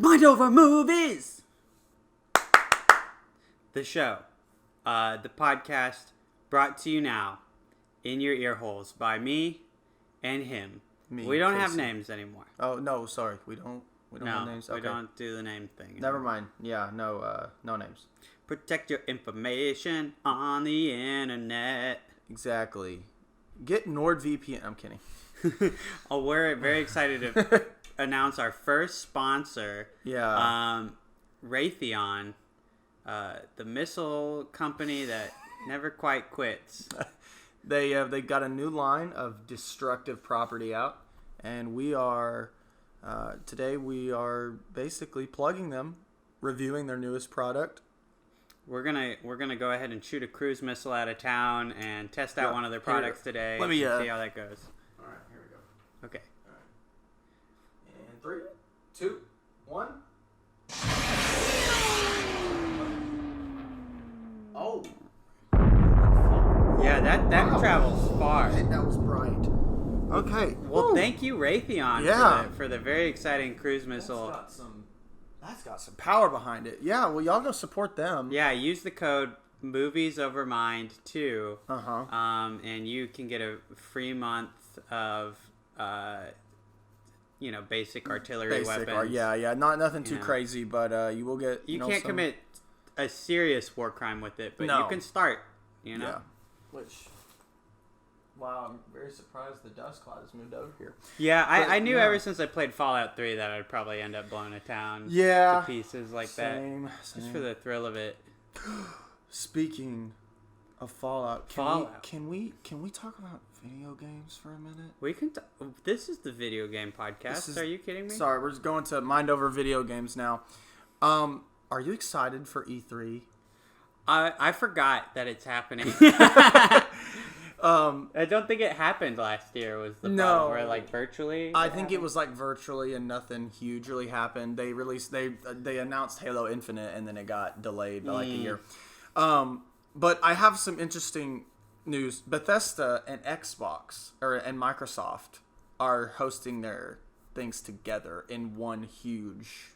Mind Over Movies! The show. The podcast brought to you now in your ear holes by me and him. We don't have names anymore. Oh, no, sorry. We don't have names. Okay. We don't do the name thing anymore. Never mind. Yeah, no names. Protect your information on the internet. Exactly. Get NordVPN. I'm kidding. Oh, we're very excited to announce our first sponsor. Yeah. Raytheon, the missile company that never quite quits. They got a new line of destructive property out, and we are today we are basically plugging them, reviewing their newest product. We're gonna go ahead and shoot a cruise missile out of town and test out one of their products today. Let me see how that goes. All right, here we go. Okay. All right. And 3, 2, 1. Oh. Yeah, that travels far. That was bright. Okay. Well, thank you, Raytheon, for the very exciting cruise missile. That's got some power behind it. Yeah, well, y'all go support them. Yeah, use the code MoviesOverMind2. And you can get a free month of, basic artillery weapons. Nothing too crazy, but you will get. You can't commit a serious war crime with it, but you can start. Yeah. Which. Wow, I'm very surprised the dust cloud has moved over here. Yeah, I knew ever since I played Fallout 3 that I'd probably end up blowing a town to pieces like that. Just for the thrill of it. Speaking of Fallout, can we talk about video games for a minute? We can. This is the video game podcast. Are you kidding me? Sorry, we're just going to Mind Over Video Games now. Are you excited for E3? I forgot that it's happening. I don't think it happened last year. Was the problem? Or like virtually? I think it was like virtually, and nothing huge really happened. They announced Halo Infinite, and then it got delayed by like a year. But I have some interesting news. Bethesda and Xbox and Microsoft are hosting their things together in one huge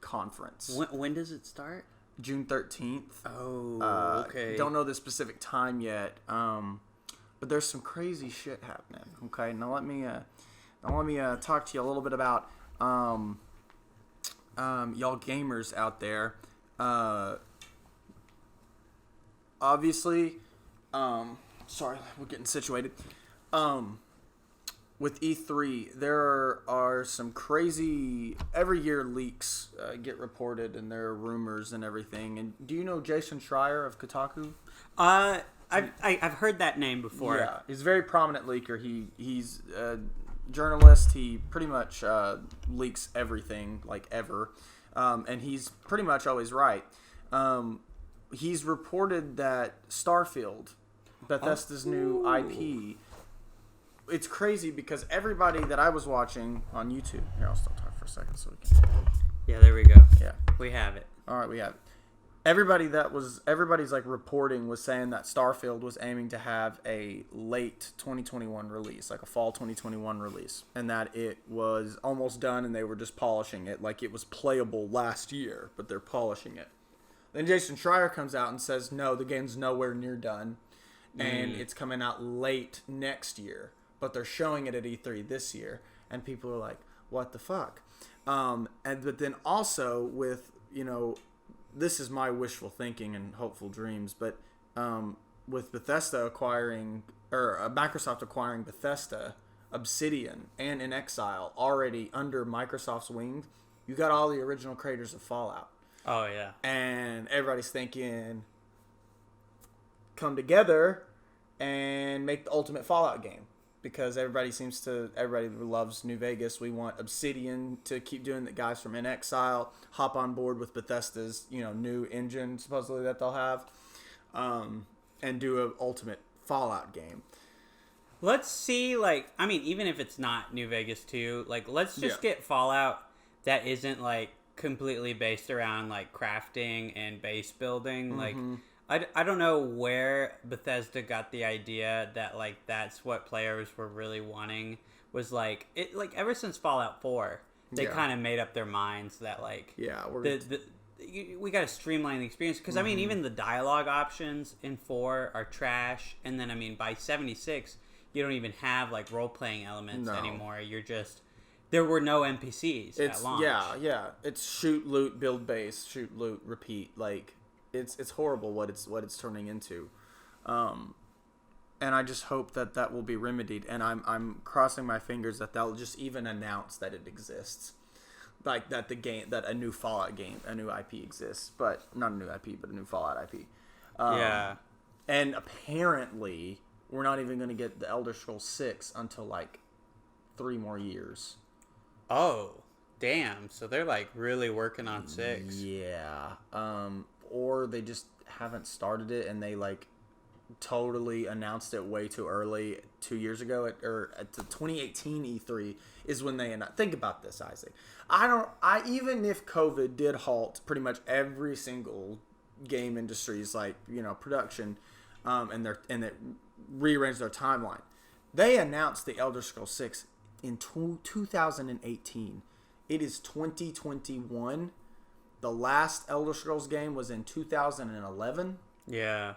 conference. When does it start? June 13th. Oh, okay. Don't know the specific time yet. But there's some crazy shit happening. Okay, now let me talk to you a little bit about y'all gamers out there. Obviously, sorry, we're getting situated. With E3, there are some crazy every year leaks get reported, and there are rumors and everything. And do you know Jason Schreier of Kotaku? I've heard that name before. Yeah, he's a very prominent leaker. He's a journalist. He pretty much leaks everything ever, and he's pretty much always right. He's reported that Starfield, Bethesda's new IP. It's crazy because everybody that I was watching on YouTube. Here, I'll stop talking for a second so we can. Yeah, there we go. Yeah, we have it. All right, we have it. Everybody's reporting was saying that Starfield was aiming to have a late 2021 release, like a fall 2021 release, and that it was almost done and they were just polishing it, like it was playable last year, but they're polishing it. Then Jason Schreier comes out and says, no, the game's nowhere near done, and it's coming out late next year, but they're showing it at E3 this year, and people are like, what the fuck? But then also with, this is my wishful thinking and hopeful dreams, but with Bethesda Microsoft acquiring Bethesda, Obsidian, and In Exile already under Microsoft's wing, you got all the original creators of Fallout. Oh, yeah. And everybody's thinking, come together and make the ultimate Fallout game. Because everybody loves New Vegas. We want Obsidian to keep doing the guys from In Exile, hop on board with Bethesda's, new engine supposedly that they'll have, and do an ultimate Fallout game. Let's see, even if it's not New Vegas 2, let's just get Fallout that isn't, completely based around, crafting and base building. Mm-hmm. I don't know where Bethesda got the idea that that's what players were really wanting, was ever since Fallout 4, they kind of made up their minds that like we got to streamline the experience because I mean even the dialogue options in 4 are trash, and then I mean by 76 you don't even have like role playing elements anymore. You're just there were no NPCs at launch. Yeah. It's shoot, loot, build base, shoot, loot, repeat. Like it's horrible what it's turning into. And I just hope that will be remedied. And I'm crossing my fingers that they'll just even announce that it exists, like that a new Fallout game, a new IP exists, but not a new IP, but a new Fallout IP. And apparently, we're not even going to get the Elder Scrolls 6 until like 3 more years. Oh, damn! So they're like really working on 6. Yeah. Or they just haven't started it, and they like totally announced it way too early 2 years ago at the 2018 E3 is when they announced. Think about this, Isaac. Even if COVID did halt pretty much every single game industry's like, production, and it rearranged their timeline. They announced the Elder Scrolls 6 in 2018. It is 2021. The last Elder Scrolls game was in 2011. Yeah.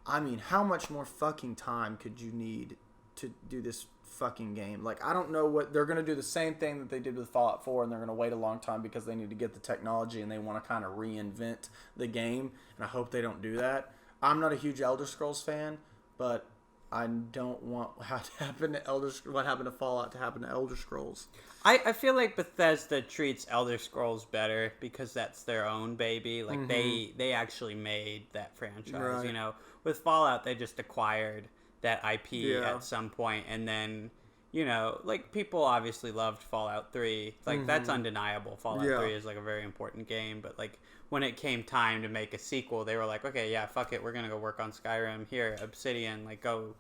I mean, how much more fucking time could you need to do this fucking game? Like, I don't know what... They're going to do the same thing that they did with Fallout 4, and they're going to wait a long time because they need to get the technology and they want to kind of reinvent the game, and I hope they don't do that. I'm not a huge Elder Scrolls fan, but I don't want what happened to Fallout to happen to Elder Scrolls. I feel like Bethesda treats Elder Scrolls better because that's their own baby. Like, they actually made that franchise, right. With Fallout, they just acquired that IP at some point, and then, like, people obviously loved Fallout 3. Like, that's undeniable. Fallout 3 is, like, a very important game, but, like, when it came time to make a sequel, they were like, okay, yeah, fuck it, we're gonna go work on Skyrim. Here, Obsidian, like, go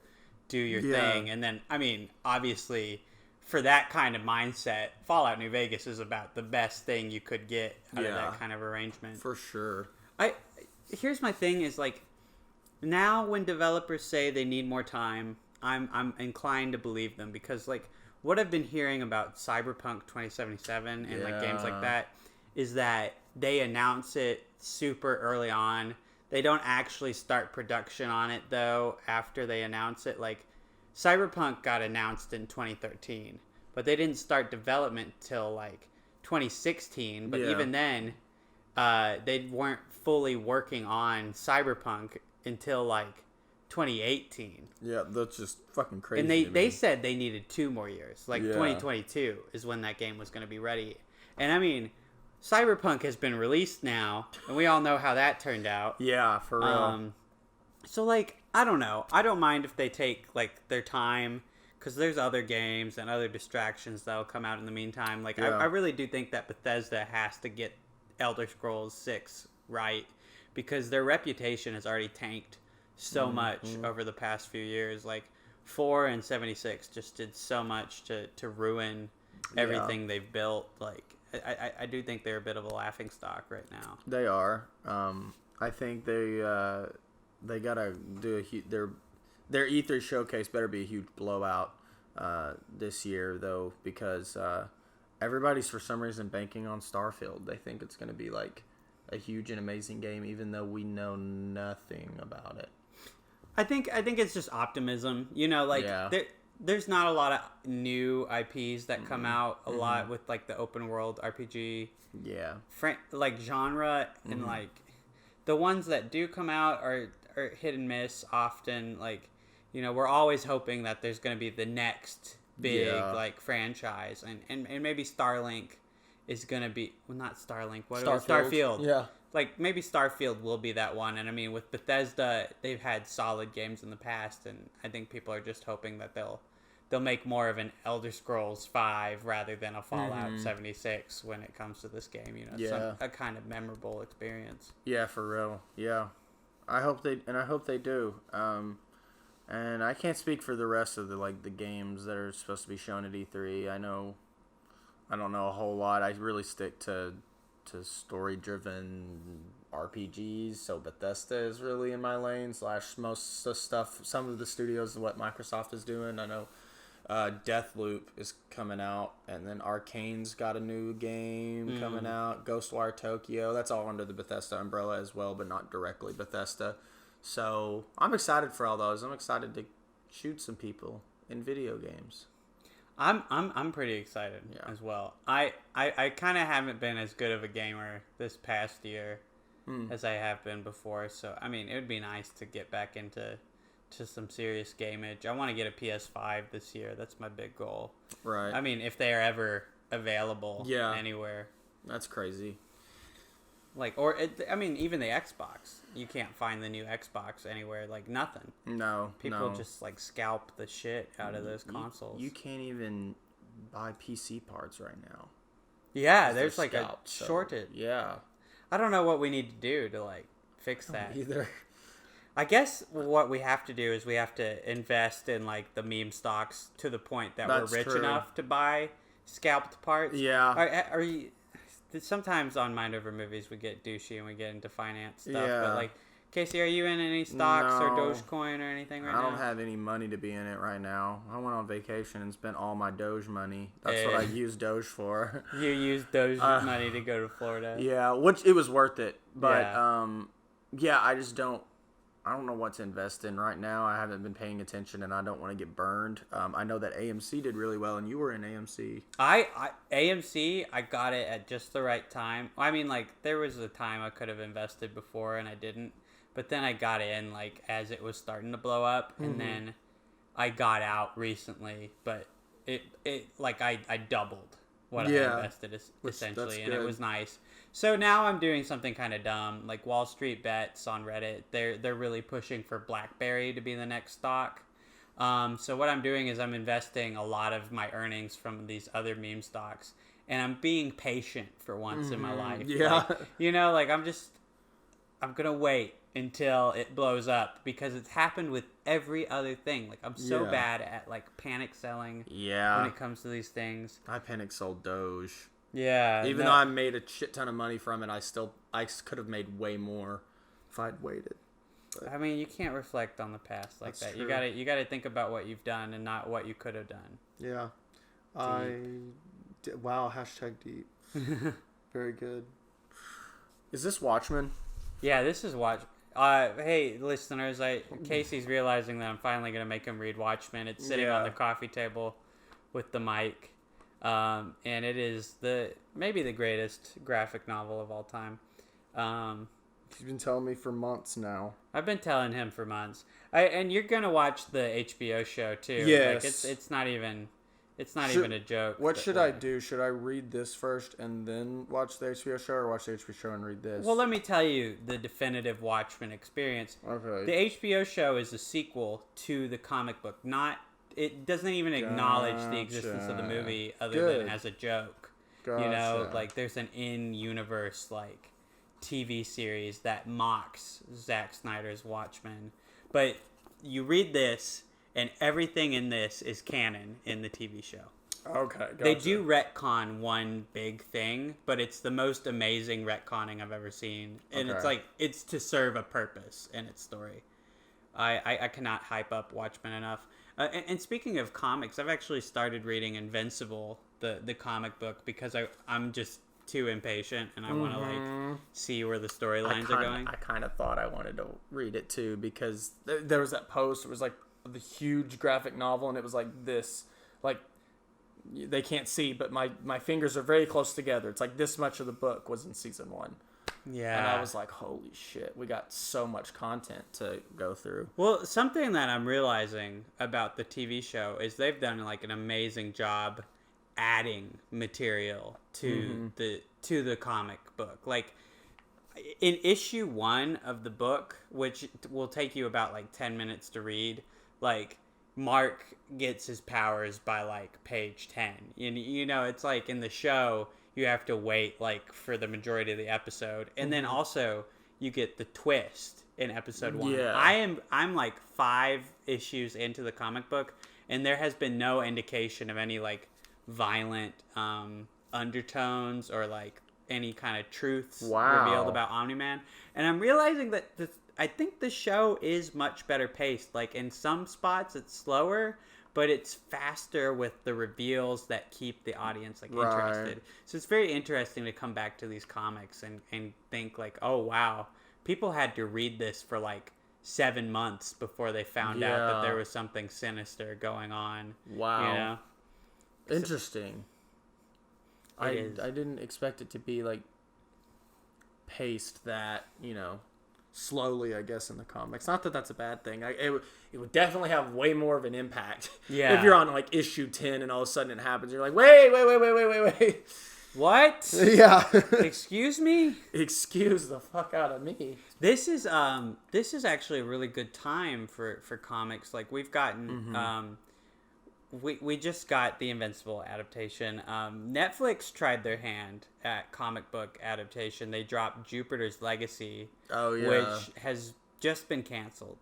do your thing. And then, I mean, obviously, for that kind of mindset, Fallout New Vegas is about the best thing you could get out of that kind of arrangement. For sure. Here's my thing is, like, now when developers say they need more time, I'm inclined to believe them because, like, what I've been hearing about Cyberpunk 2077 and like games like that is that they announce it super early on. They don't actually start production on it though after they announce it. Like, Cyberpunk got announced in 2013, but they didn't start development till like 2016. But even then, they weren't fully working on Cyberpunk until like 2018. Yeah, that's just fucking crazy. And they said they needed 2 more years. Like 2022 is when that game was going to be ready. And I mean, Cyberpunk has been released now, and we all know how that turned out. Yeah, for real. So like, I don't know. I don't mind if they take like their time because there's other games and other distractions that'll come out in the meantime. Like, I really do think that Bethesda has to get Elder Scrolls 6 right, because their reputation has already tanked so much over the past few years. Like, 4 and 76 just did so much to ruin everything they've built. Like, I do think they're a bit of a laughingstock right now. They are. I think they gotta do their E3 showcase better be a huge blowout this year though, because everybody's for some reason banking on Starfield. They think it's gonna be like a huge and amazing game, even though we know nothing about it. I think it's just optimism. There's not a lot of new IPs that come out a lot with like the open world RPG like genre, and like the ones that do come out are hit and miss often. Like, we're always hoping that there's going to be the next big like franchise, and maybe Starlink is going to be, well, not Starlink, Starfield. Yeah. Like, maybe Starfield will be that one. And I mean, with Bethesda, they've had solid games in the past, and I think people are just hoping that they'll make more of an Elder Scrolls 5 rather than a Fallout 76 when it comes to this game. A kind of memorable experience. Yeah, for real. Yeah, I hope they do. And I can't speak for the rest of the games that are supposed to be shown at E3. I don't know a whole lot. I really stick to story-driven RPGs, so Bethesda is really in my lane / most of the stuff. Some of the studios, what Microsoft is doing. I know Deathloop is coming out, and then Arcane's got a new game coming out. Ghostwire Tokyo, that's all under the Bethesda umbrella as well, but not directly Bethesda. So I'm excited for all those. I'm excited to shoot some people in video games. I'm pretty excited as well. I kind of haven't been as good of a gamer this past year as I have been before. So I mean, it would be nice to get back into some serious gameage. I want to get a PS5 this year. That's my big goal. Right. I mean, if they are ever available anywhere. That's crazy. Like, even the Xbox. You can't find the new Xbox anywhere. Like, nothing. No. People just, like, scalp the shit out of those consoles. You can't even buy PC parts right now. Yeah, there's, like, a shortage. Yeah. I don't know what we need to do to, like, fix that. Either. I guess what we have to do is we have to invest in, like, the meme stocks to the point that we're rich enough to buy scalped parts. Yeah. Are you... Sometimes on Mind Over Movies we get douchey and we get into finance stuff. Yeah. But, like, Casey, are you in any stocks or Dogecoin or anything right now? I don't have any money to be in it right now. I went on vacation and spent all my Doge money. That's what I use Doge for. You use Doge money to go to Florida. Yeah, which it was worth it. But, I don't know what to invest in right now. I haven't been paying attention, and I don't want to get burned. I know that AMC did really well, and you were in AMC. AMC, I got it at just the right time. I mean, like, there was a time I could have invested before, and I didn't. But then I got in, like, as it was starting to blow up, and then I got out recently. But I doubled what I invested, essentially, and it was nice. So now I'm doing something kind of dumb, like Wall Street Bets on Reddit. They're really pushing for BlackBerry to be the next stock. So what I'm doing is I'm investing a lot of my earnings from these other meme stocks, and I'm being patient for once in my life. Yeah, like, I'm gonna wait until it blows up because it's happened with every other thing. Like, I'm so bad at, like, panic selling. When it comes to these things, I panic sold Doge. Yeah. Even though I made a shit ton of money from it, I could have made way more if I'd waited. But, I mean, you can't reflect on the past like that. True. You gotta think about what you've done and not what you could have done. Yeah. Wow, hashtag deep. Very good. Is this Watchmen? Yeah, this is hey, listeners, Casey's realizing that I'm finally gonna make him read Watchmen. It's sitting on the coffee table with the mic. And it is maybe the greatest graphic novel of all time. He's been telling me for months now. I've been telling him for months. And you're gonna watch the HBO show too. Yes. Like, it's not even a joke. What should I do? Should I read this first and then watch the HBO show, or watch the HBO show and read this? Well, let me tell you the definitive Watchmen experience. Okay. The HBO show is a sequel to the comic book, it doesn't even acknowledge the existence of the movie other than as a joke. Gotcha. Like, there's an in-universe, like, TV series that mocks Zack Snyder's Watchmen. But you read this, and everything in this is canon in the TV show. Okay, gotcha. They do retcon one big thing, but it's the most amazing retconning I've ever seen. And it's like, it's to serve a purpose in its story. I cannot hype up Watchmen enough. And speaking of comics, I've actually started reading Invincible, the comic book, because I'm just too impatient and I want to, like, see where the storylines are going. I kind of thought I wanted to read it too, because there was that post. It was like the huge graphic novel, and it was like this, like, they can't see, but my fingers are very close together. It's like this much of the book was in season 1. Yeah. And I was like, holy shit, we got so much content to go through. Well, something that I'm realizing about the TV show is they've done, like, an amazing job adding material to the comic book. Like, in issue 1 of the book, which will take you about, like, 10 minutes to read, like, Mark gets his powers by, like, page 10. It's like in the show, you have to wait, like, for the majority of the episode. And then also you get the twist in episode 1. Yeah. I'm like 5 issues into the comic book, and there has been no indication of any, like, violent undertones or, like, any kind of truths revealed about Omni-Man. And I'm realizing that I think the show is much better paced. Like, in some spots it's slower, but it's faster with the reveals that keep the audience interested. So it's very interesting to come back to these comics and think like, oh wow, people had to read this for 7 months before they found out that there was something sinister going on. Wow. Interesting. I didn't expect it to be paced that, slowly, I guess, in the comics. Not that that's a bad thing. It would definitely have way more of an impact. Yeah. If you're on issue 10 and all of a sudden it happens, you're like, wait. What? Yeah. Excuse me? Excuse the fuck out of me. This is actually a really good time for comics. We've gotten we just got the Invincible adaptation. Netflix tried their hand at comic book adaptation. They dropped Jupiter's Legacy, which has just been canceled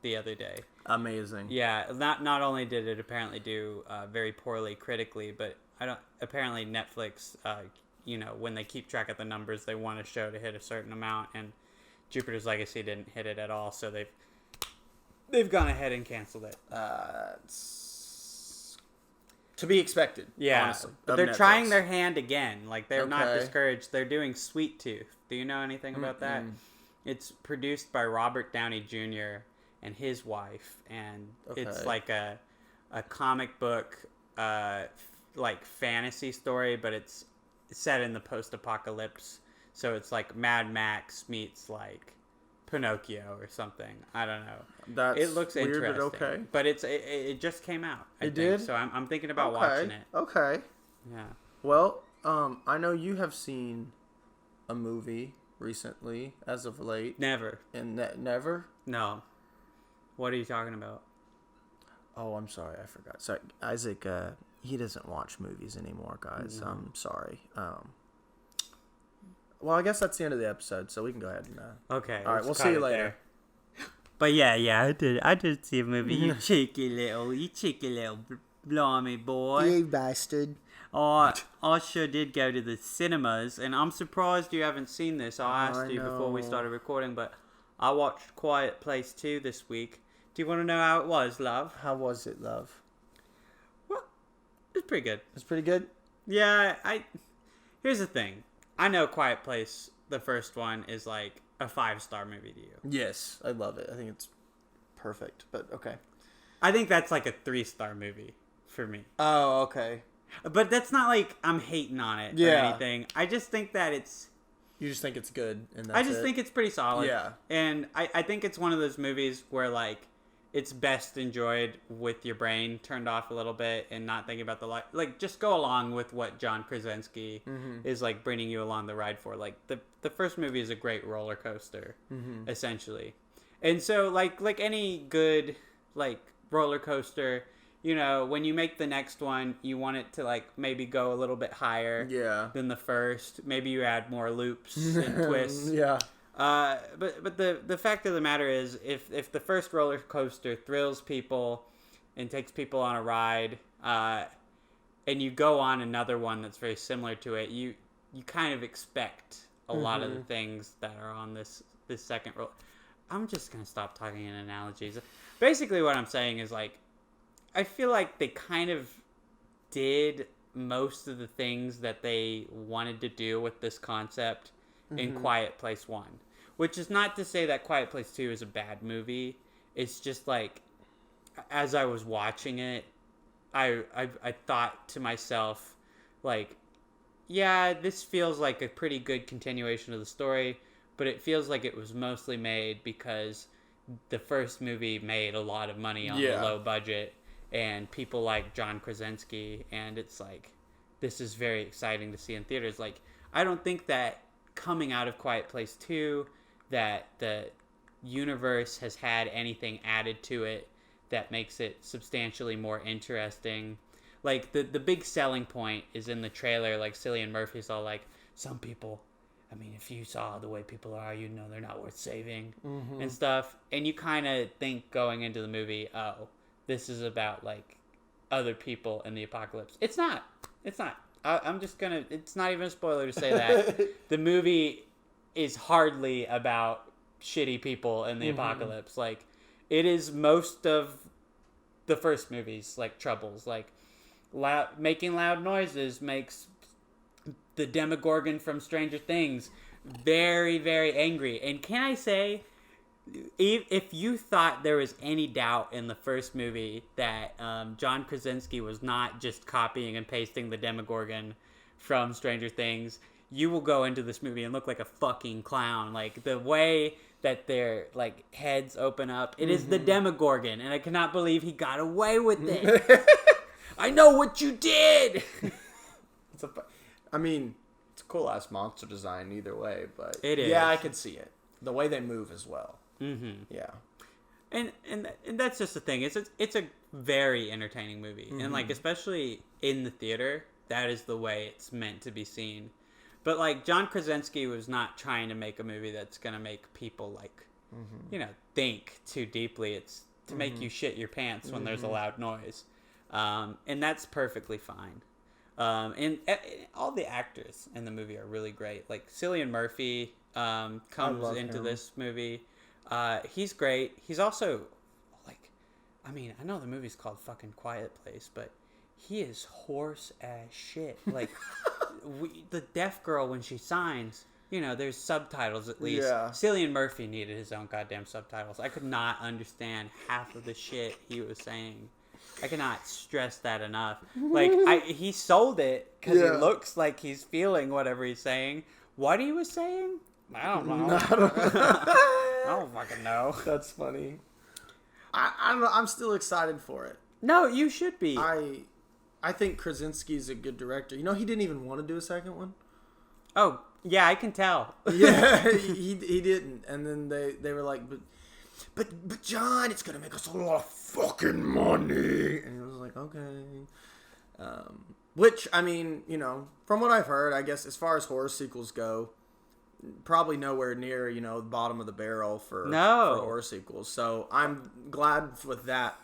the other day. Amazing. Yeah, not only did it apparently do very poorly critically, but apparently Netflix, when they keep track of the numbers, they want a show to hit a certain amount, and Jupiter's Legacy didn't hit it at all, so they've gone ahead and canceled it. To be expected, yeah, honestly. But they're trying their hand again. They're not discouraged. They're doing Sweet Tooth. Do you know anything about that? It's produced by Robert Downey Jr. and his wife, and it's a comic book fantasy story, but it's set in the post-apocalypse. So it's Mad Max meets Pinocchio or something. I don't know. It looks weird, interesting, but it just came out. I think. So I'm thinking about watching it. Okay. Yeah. Well, I know you have seen a movie recently, as of late. Never. And never? No. What are you talking about? Oh, I'm sorry, I forgot. Sorry, Isaac. He doesn't watch movies anymore, guys. No. I'm sorry. Well, I guess that's the end of the episode, so we can go ahead and... Okay. All right, we'll see you later. But yeah, I did see a movie. You cheeky little blimey boy. You bastard. I sure did go to the cinemas, and I'm surprised you haven't seen this. I asked you before we started recording, but I watched Quiet Place 2 this week. Do you want to know how it was, love? How was it, love? Well, it was pretty good. It's pretty good? Yeah, here's the thing. I know Quiet Place, the first one, is a 5-star movie to you. Yes, I love it. I think it's perfect, but okay. I think that's a 3-star movie for me. Oh, okay. But that's not I'm hating on it or anything. I just think that it's... You just think it's good, and that's I just think it's pretty solid. Yeah. And I think it's one of those movies where, it's best enjoyed with your brain turned off a little bit and not thinking about the life. Just go along with what John Krasinski is bringing you along the ride for. The first movie is a great roller coaster, essentially. And so like any good roller coaster, when you make the next one, you want it to maybe go a little bit higher than the first. Maybe you add more loops and twists. Yeah. But the fact of the matter is, if the first roller coaster thrills people and takes people on a ride, and you go on another one that's very similar to it, you kind of expect a lot of the things that are on this second roll. I'm just gonna stop talking in analogies. Basically, what I'm saying is I feel like they kind of did most of the things that they wanted to do with this concept in Quiet Place 1. Which is not to say that Quiet Place 2 is a bad movie. It's just as I was watching it, I thought to myself, yeah, this feels like a pretty good continuation of the story, but it feels like it was mostly made because the first movie made a lot of money on the low budget, and people like John Krasinski, and it's this is very exciting to see in theaters. I don't think that coming out of Quiet Place 2 that the universe has had anything added to it that makes it substantially more interesting. The big selling point is in the trailer. Cillian Murphy's all some people, I mean, if you saw the way people are, you know they're not worth saving and stuff. And you kind of think going into the movie, oh, this is about other people in the apocalypse. It's not. I'm just gonna, it's not even a spoiler to say that. The movie is hardly about shitty people in the apocalypse. It is most of the first movie's like troubles. Like making loud noises makes the Demogorgon from Stranger Things very, very angry. And can I say, if you thought there was any doubt in the first movie that John Krasinski was not just copying and pasting the Demogorgon from Stranger Things, you will go into this movie and look like a fucking clown. Like, the way that their, like, heads open up, it is the Demogorgon, and I cannot believe he got away with it. I know what you did! It's a cool-ass monster design either way, but... It is. Yeah, I can see it. The way they move as well. Mm-hmm. Yeah. And that's just the thing. It's a very entertaining movie. And, like, especially in the theater, that is the way it's meant to be seen. But, like, John Krasinski was not trying to make a movie that's going to make people, like, think too deeply. It's to make you shit your pants when there's a loud noise. And that's perfectly fine. And all the actors in the movie are really great. Like, Cillian Murphy comes into this movie. He's great. He's also, like, I mean, I know the movie's called fucking Quiet Place, but he is hoarse as shit. Like, the deaf girl, when she signs, there's subtitles at least. Yeah. Cillian Murphy needed his own goddamn subtitles. I could not understand half of the shit he was saying. I cannot stress that enough. Like, he sold it because it looks like he's feeling whatever he's saying. What he was saying? I don't know. I don't fucking know. That's funny. I don't know. I'm still excited for it. No, you should be. I think Krasinski's a good director. He didn't even want to do a second one. Oh, yeah, I can tell. Yeah, he didn't. And then they were like, but John, it's gonna make us a lot of fucking money. And he was like, okay. Which, I mean, from what I've heard, I guess as far as horror sequels go, probably nowhere near, the bottom of the barrel for horror sequels. So I'm glad with that.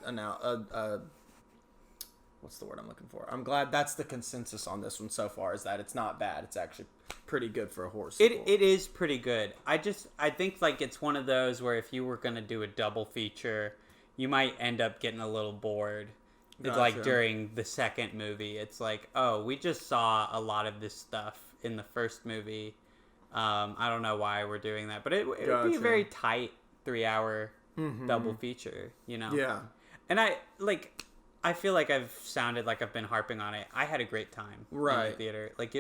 What's the word I'm looking for? I'm glad that's the consensus on this one so far, is that it's not bad. It's actually pretty good for a horror sequel. It is pretty good. I think, like, it's one of those where if you were going to do a double feature, you might end up getting a little bored. Gotcha. Like, during the second movie, it's like, oh, we just saw a lot of this stuff in the first movie. I don't know why we're doing that, but it would be a very tight 3-hour double feature, Yeah. And I feel like I've sounded like I've been harping on it. I had a great time in the theater. Like,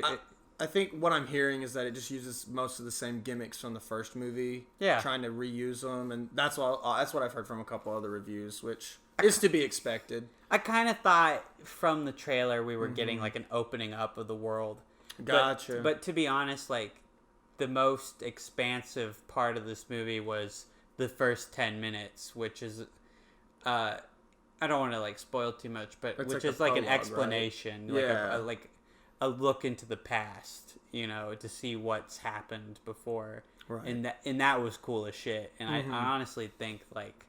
I think what I'm hearing is that it just uses most of the same gimmicks from the first movie. Yeah. Trying to reuse them, and that's what I've heard from a couple other reviews, which is to be expected. I kind of thought from the trailer we were getting, like, an opening up of the world. Gotcha. But to be honest, like, the most expansive part of this movie was the first 10 minutes, which is, I don't want to, like, spoil too much, but it's which is like an explanation, right? Like a look into the past, to see what's happened before, right? And that was cool as shit. And I honestly think, like,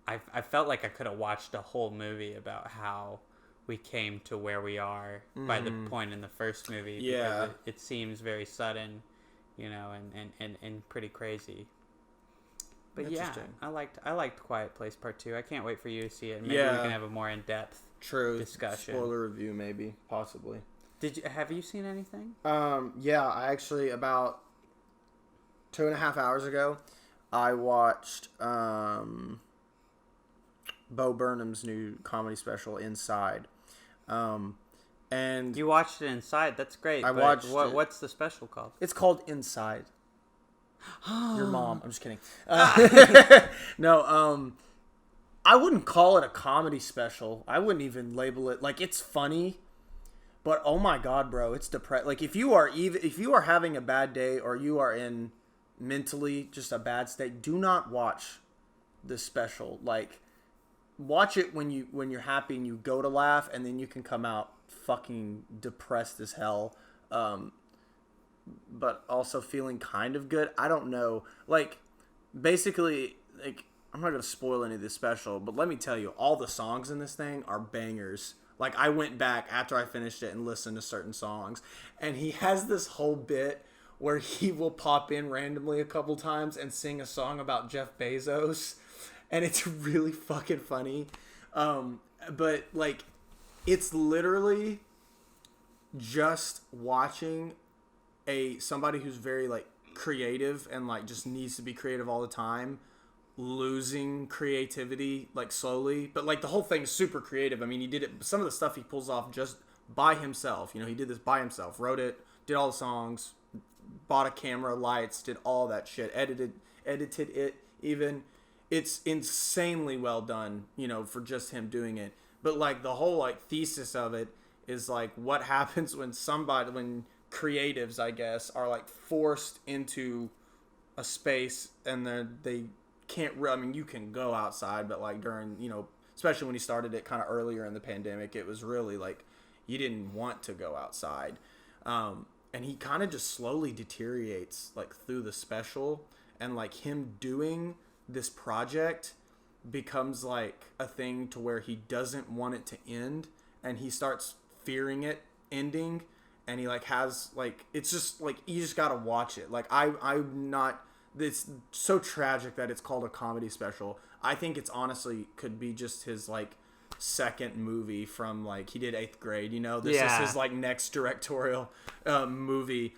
I felt like I could have watched a whole movie about how we came to where we are by the point in the first movie. Yeah, because it seems very sudden, and pretty crazy. But yeah, I liked Quiet Place Part 2. I can't wait for you to see it. Maybe we can have a more in-depth discussion. Spoiler review, maybe, possibly. Have you seen anything? Yeah, I actually, about 2.5 hours ago, I watched Bo Burnham's new comedy special, Inside. And you watched it Inside. That's great. I watched what's the special called? It's called Inside. Your mom. I'm just kidding. No, I wouldn't call it a comedy special. I wouldn't even label it, like, it's funny, but oh my god, bro, it's depressing. Like, if you are having a bad day, or you are in mentally just a bad state, do not watch this special. Like, watch it when you're happy and you go to laugh, and then you can come out fucking depressed as hell. But also feeling kind of good. I don't know. Like, basically, like, I'm not going to spoil any of this special, but let me tell you, all the songs in this thing are bangers. Like, I went back after I finished it and listened to certain songs, and he has this whole bit where he will pop in randomly a couple times and sing a song about Jeff Bezos, and it's really fucking funny. But like, it's literally just watching somebody who's very like creative and like just needs to be creative all the time losing creativity like slowly. But like the whole thing's super creative. I mean, he did it, some of the stuff he pulls off just by himself. You know, he did this by himself, wrote it, did all the songs, bought a camera, lights, did all that shit, edited it even. It's insanely well done, you know, for just him doing it. But like the whole like thesis of it is like what happens when creatives, I guess, are like forced into a space and they can't. I mean, you can go outside, but like during, you know, especially when he started it kind of earlier in the pandemic, it was really like you didn't want to go outside. And he kind of just slowly deteriorates like through the special, and like him doing this project becomes like a thing to where he doesn't want it to end, and he starts fearing it ending, and he like has like, it's just like you just gotta watch it. Like I'm not, it's so tragic that it's called a comedy special. I think it's honestly could be just his like second movie from like, he did 8th Grade, you know, this is his like next directorial movie.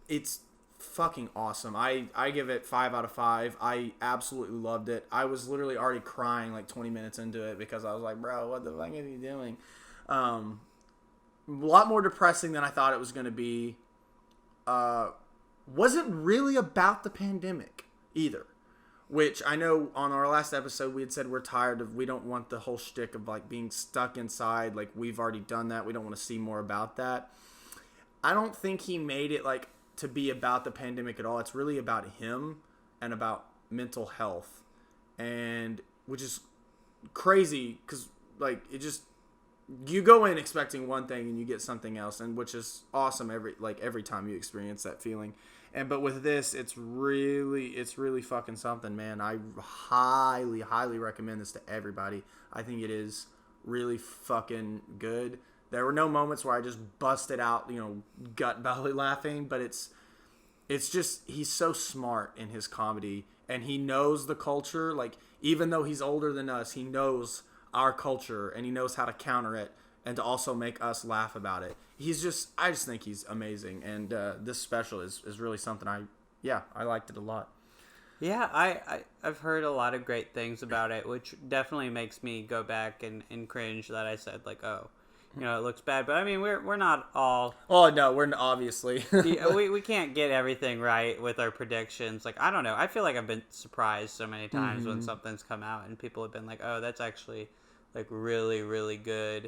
It's fucking awesome. I give it 5 out of 5. I absolutely loved it. I was literally already crying like 20 minutes into it because I was like, bro, what the fuck are you doing? A lot more depressing than I thought it was going to be. Wasn't really about the pandemic either, which I know on our last episode we had said we don't want the whole shtick of like being stuck inside. Like, we've already done that. We don't want to see more about that. I don't think he made it like to be about the pandemic at all. It's really about him and about mental health, and which is crazy because like it just, you go in expecting one thing and you get something else, and which is awesome every time you experience that feeling. But with this, it's really fucking something, man. I highly recommend this to everybody. I think it is really fucking good. There were no moments where I just busted out, you know, gut belly laughing, but it's just, he's so smart in his comedy, and he knows the culture. Like, even though he's older than us, he knows our culture, and he knows how to counter it and to also make us laugh about it. I just think he's amazing, and this special is really something. I liked it a lot. Yeah, I've heard a lot of great things about it, which definitely makes me go back and cringe that I said like, oh, you know, it looks bad. But I mean, we're not all. Oh no, we're obviously. we can't get everything right with our predictions. Like, I don't know. I feel like I've been surprised so many times when something's come out and people have been like, oh, that's actually like really, really good.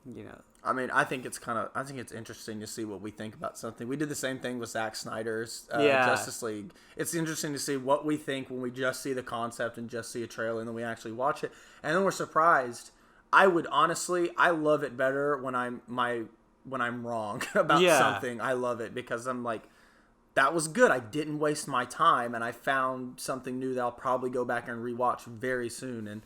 You know. I mean, I think it's interesting to see what we think about something. We did the same thing with Zack Snyder's Justice League. It's interesting to see what we think when we just see the concept and just see a trailer, and then we actually watch it, and then we're surprised. I love it better when I'm wrong about something. I love it because I'm like, that was good. I didn't waste my time, and I found something new that I'll probably go back and rewatch very soon. And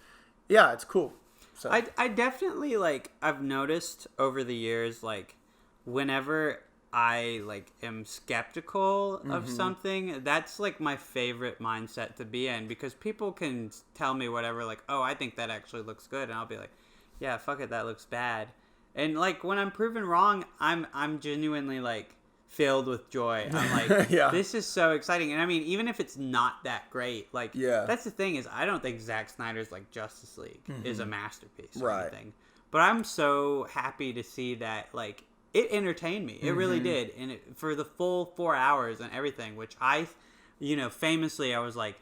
yeah, it's cool. So I definitely, like, I've noticed over the years, like, whenever I like am skeptical of something, that's like my favorite mindset to be in, because people can tell me whatever, like, oh, I think that actually looks good, and I'll be like, yeah, fuck it, that looks bad. And like, when I'm proven wrong, I'm genuinely like filled with joy. I'm like, this is so exciting. And I mean, even if it's not that great, like, that's the thing, is I don't think Zack Snyder's like Justice League is a masterpiece or anything. But I'm so happy to see that, like, it entertained me. It really did. And for the full 4 hours and everything, which I, you know, famously, I was like,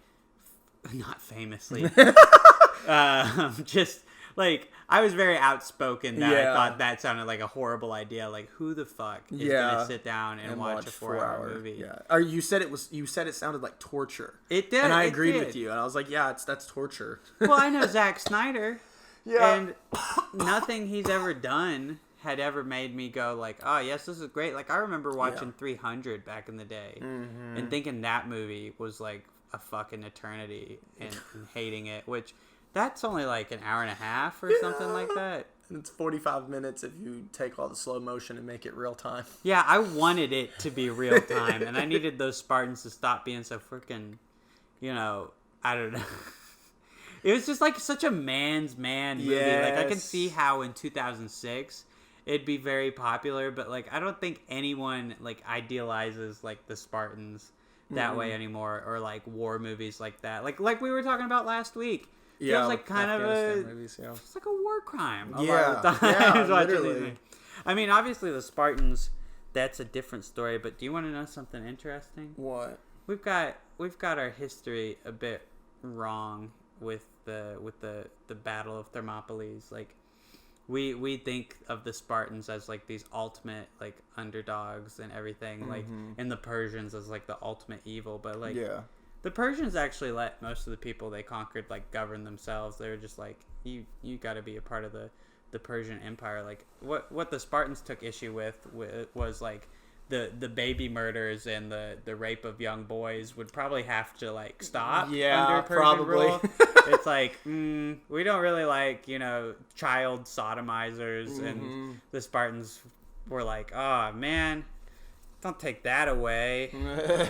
not famously, just like, I was very outspoken that I thought that sounded like a horrible idea. Like, who the fuck is going to sit down and watch a 4-hour movie? Yeah. Or you said it sounded like torture. It did. And I agreed with you. And I was like, yeah, that's torture. Well, I know Zack Snyder. And nothing he's ever done had ever made me go like, oh, yes, this is great. Like, I remember watching 300 back in the day and thinking that movie was like a fucking eternity and hating it, which... That's only like an hour and a half or something like that. And it's 45 minutes if you take all the slow motion and make it real time. Yeah, I wanted it to be real time, and I needed those Spartans to stop being so freaking, you know, I don't know. It was just like such a man's man movie. Yes. Like I can see how in 2006 it'd be very popular, but like I don't think anyone like idealizes like the Spartans that way anymore, or like war movies like that. Like we were talking about last week. Yeah, feels like kind of movies, yeah. It's like a war crime. Yeah, literally. I mean, obviously the Spartans, that's a different story. But do you want to know something interesting? What? We've got our history a bit wrong with the Battle of Thermopylae. Like we think of the Spartans as like these ultimate like underdogs and everything, like, and the Persians as like the ultimate evil. But like, the Persians actually let most of the people they conquered like govern themselves. They were just like, you got to be a part of the Persian Empire. Like what the Spartans took issue with was like the baby murders and the rape of young boys would probably have to like stop under Persian rule. It's like we don't really like child sodomizers, and the Spartans were like, oh man, don't take that away.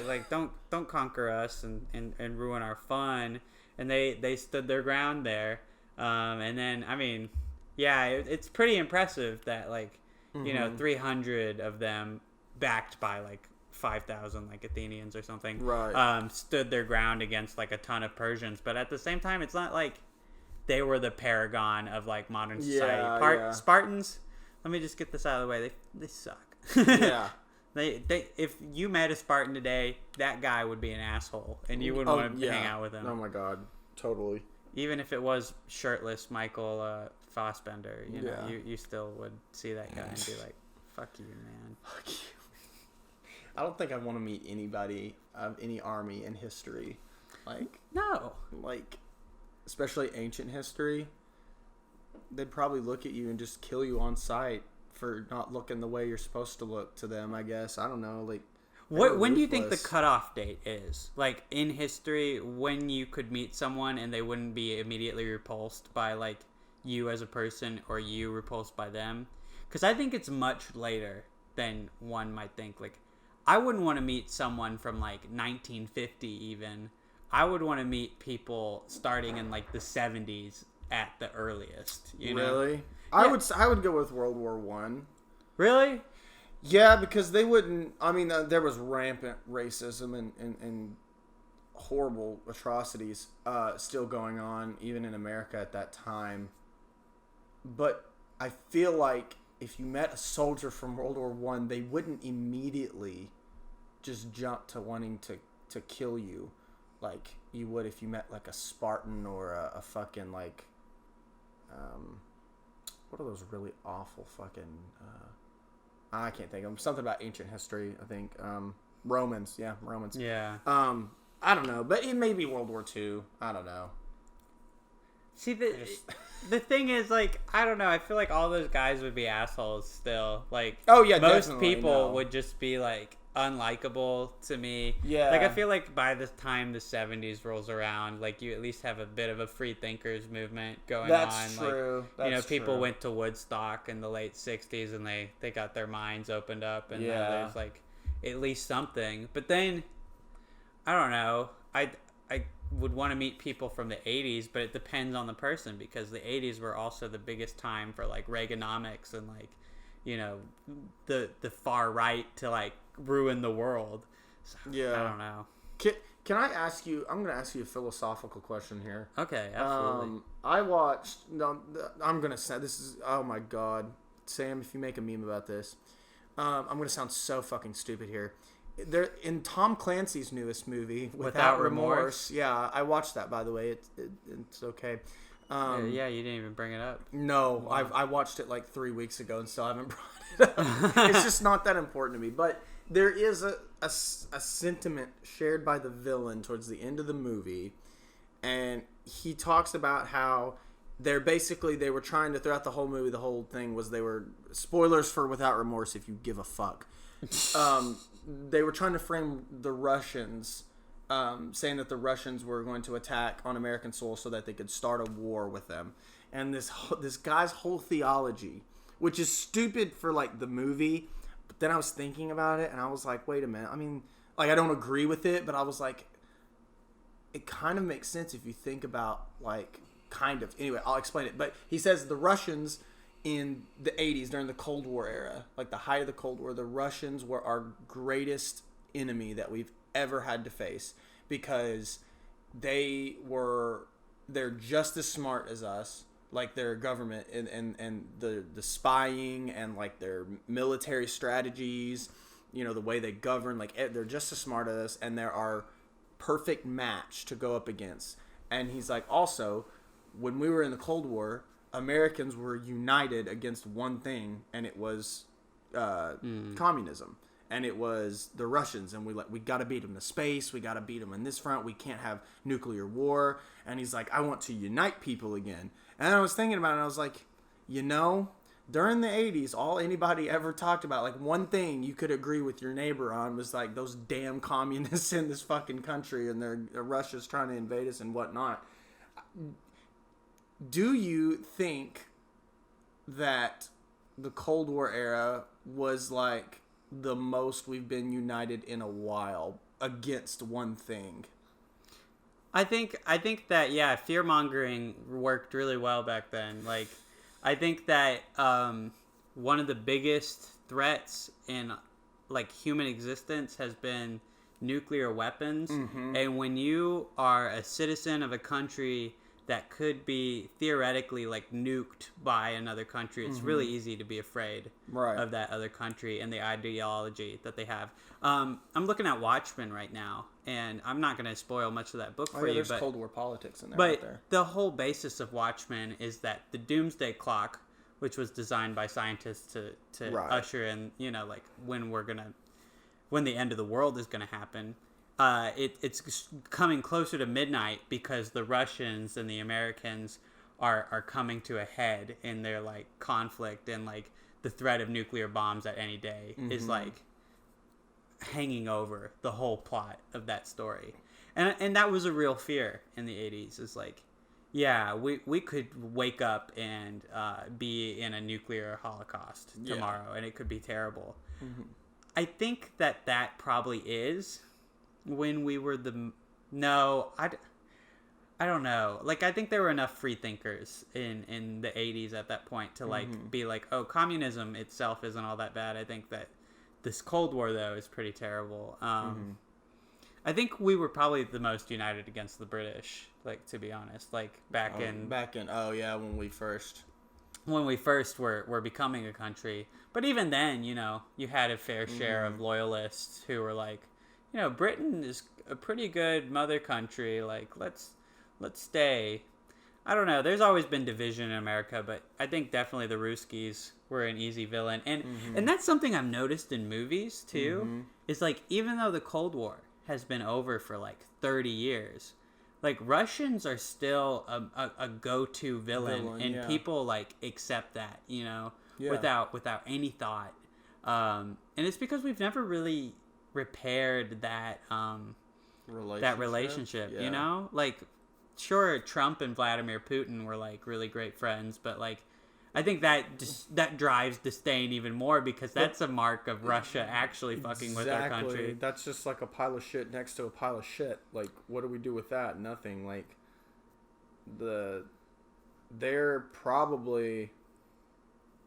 Like don't conquer us and ruin our fun. And they stood their ground there. And then I mean, yeah, it's pretty impressive that like 300 of them, backed by like 5,000 like Athenians or something, right, stood their ground against like a ton of Persians. But at the same time, it's not like they were the paragon of like modern society. Spartans, let me just get this out of the way, they suck. Yeah. They if you met a Spartan today, that guy would be an asshole and you wouldn't want to hang out with him. Oh my god, totally. Even if it was shirtless Michael Fassbender, you still would see that guy and be like, fuck you, man. Fuck you. I don't think I want to meet anybody of any army in history. Like, no. Like, especially ancient history. They'd probably look at you and just kill you on sight for not looking the way you're supposed to look to them, I guess. I don't know. Like, when do you think the cutoff date is? Like, in history, when you could meet someone and they wouldn't be immediately repulsed by, like, you as a person or you repulsed by them? Because I think it's much later than one might think. Like, I wouldn't want to meet someone from like 1950 even. I would want to meet people starting in like the 70s at the earliest. You know? Really? Yeah. I would go with World War I. Really? Yeah, because they wouldn't. I mean, there was rampant racism and horrible atrocities still going on even in America at that time. But I feel like if you met a soldier from World War I, they wouldn't immediately just jump to wanting to kill you like you would if you met like a Spartan or a fucking like what are those really awful fucking I can't think of them. Something about ancient history, I think. Romans. Yeah. I don't know, but it may be World War II. I don't know. See, the thing is, like, I don't know. I feel like all those guys would be assholes still. Like, oh yeah, most people would just be like unlikable to me. Yeah. Like, I feel like by the time the 70s rolls around, like, you at least have a bit of a free thinkers movement going on. That's true. Like, people went to Woodstock in the late 60s and they got their minds opened up, and now there's like at least something. But then I don't know. I would want to meet people from the 80s, but it depends on the person, because the 80s were also the biggest time for like Reaganomics and like, the far right to like ruin the world. So, yeah. I don't know. Can I ask you, I'm going to ask you a philosophical question here. Okay, absolutely. I'm going to say, this is, oh my God. Sam, if you make a meme about this, I'm going to sound so fucking stupid here. There in Tom Clancy's newest movie, Without Remorse. Yeah, I watched that, by the way. It's okay. Yeah, you didn't even bring it up. No, wow. I watched it like 3 weeks ago and still haven't brought it up. It's just not that important to me. But there is a sentiment shared by the villain towards the end of the movie, and he talks about how they were trying to, throughout the whole movie, the whole thing was they were, spoilers for Without Remorse if you give a fuck. They were trying to frame the Russians, saying that the Russians were going to attack on American soil so that they could start a war with them. And this guy's whole theology, which is stupid for like the movie, but then I was thinking about it and I was like, wait a minute. I mean, like, I don't agree with it, but I was like, it kind of makes sense if you think about, like, kind of. Anyway, I'll explain it. But he says the Russians in the 80s, during the Cold War era, like the height of the Cold War, the Russians were our greatest enemy that we've ever had to face, because they're just as smart as us, like their government and the spying and like their military strategies, you know, the way they govern, like they're just as smart as us, and they're our perfect match to go up against. And he's like, also, when we were in the Cold War, Americans were united against one thing, and it was communism, and it was the Russians, and we got to beat them in space, we got to beat them in this front, we can't have nuclear war. And he's like, I want to unite people again. And I was thinking about it, and I was like, you know, during the 80s, all anybody ever talked about, like, one thing you could agree with your neighbor on was, like, those damn communists in this fucking country, and Russia's trying to invade us and whatnot. Do you think that the Cold War era was, like, the most we've been united in a while against one thing? I think that, yeah, fear-mongering worked really well back then. Like, I think that one of the biggest threats in, like, human existence has been nuclear weapons. Mm-hmm. And when you are a citizen of a country that could be theoretically, like, nuked by another country, it's really easy to be afraid of that other country and the ideology that they have. I'm looking at Watchmen right now, and I'm not going to spoil much of that book for you. There's Cold War politics in there. But right there. The whole basis of Watchmen is that the doomsday clock, which was designed by scientists to usher in, you know, like, when the end of the world is going to happen, it's coming closer to midnight because the Russians and the Americans are coming to a head in their, like, conflict, and, like, the threat of nuclear bombs at any day is, like, hanging over the whole plot of that story. And that was a real fear in the 80s. It's like, yeah, we could wake up and be in a nuclear holocaust tomorrow, and it could be terrible. Mm-hmm. I think that probably is when we were I don't know. Like, I think there were enough free thinkers in the 80s at that point to, like, be like, oh, communism itself isn't all that bad. I think that this Cold War, though, is pretty terrible. I think we were probably the most united against the British, like, to be honest. Like, when we first were becoming a country. But even then, you know, you had a fair share of loyalists who were like, you know, Britain is a pretty good mother country. Like, let's stay. I don't know. There's always been division in America, but I think definitely the Ruskies were an easy villain. And that's something I've noticed in movies, too. Is, like, even though the Cold War has been over for, like, 30 years, like, Russians are still a go-to villain, and people, like, accept that, you know, without any thought. And it's because we've never really repaired that relationship, you know? Like, sure, Trump and Vladimir Putin were, like, really great friends, but, like, I think that drives disdain even more, because that's a mark of Russia actually fucking with our country. That's just like a pile of shit next to a pile of shit. Like, what do we do with that? Nothing. Like, they're probably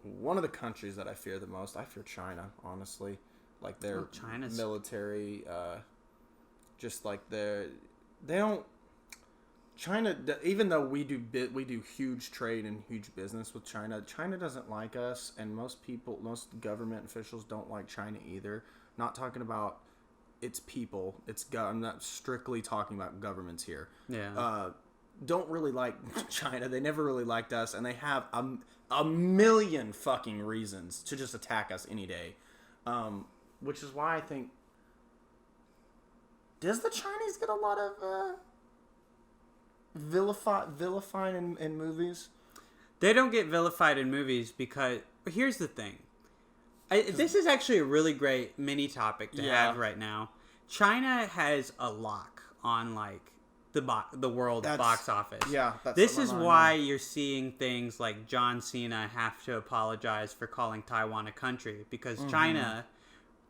one of the countries that I fear the most. I fear China, honestly. Like, their military, just like they don't. China, even though we do huge trade and huge business with China, China doesn't like us, and most government officials don't like China either. Not talking about its people. I'm not strictly talking about governments here. Yeah. Don't really like China. They never really liked us, and they have a million fucking reasons to just attack us any day. Which is why I think, does the Chinese get a lot of vilifying in movies? They don't get vilified in movies because, here's the thing. This is actually a really great mini topic to have right now. China has a lock on, like, the world box office. Yeah, this is why you're seeing things like John Cena have to apologize for calling Taiwan a country, because China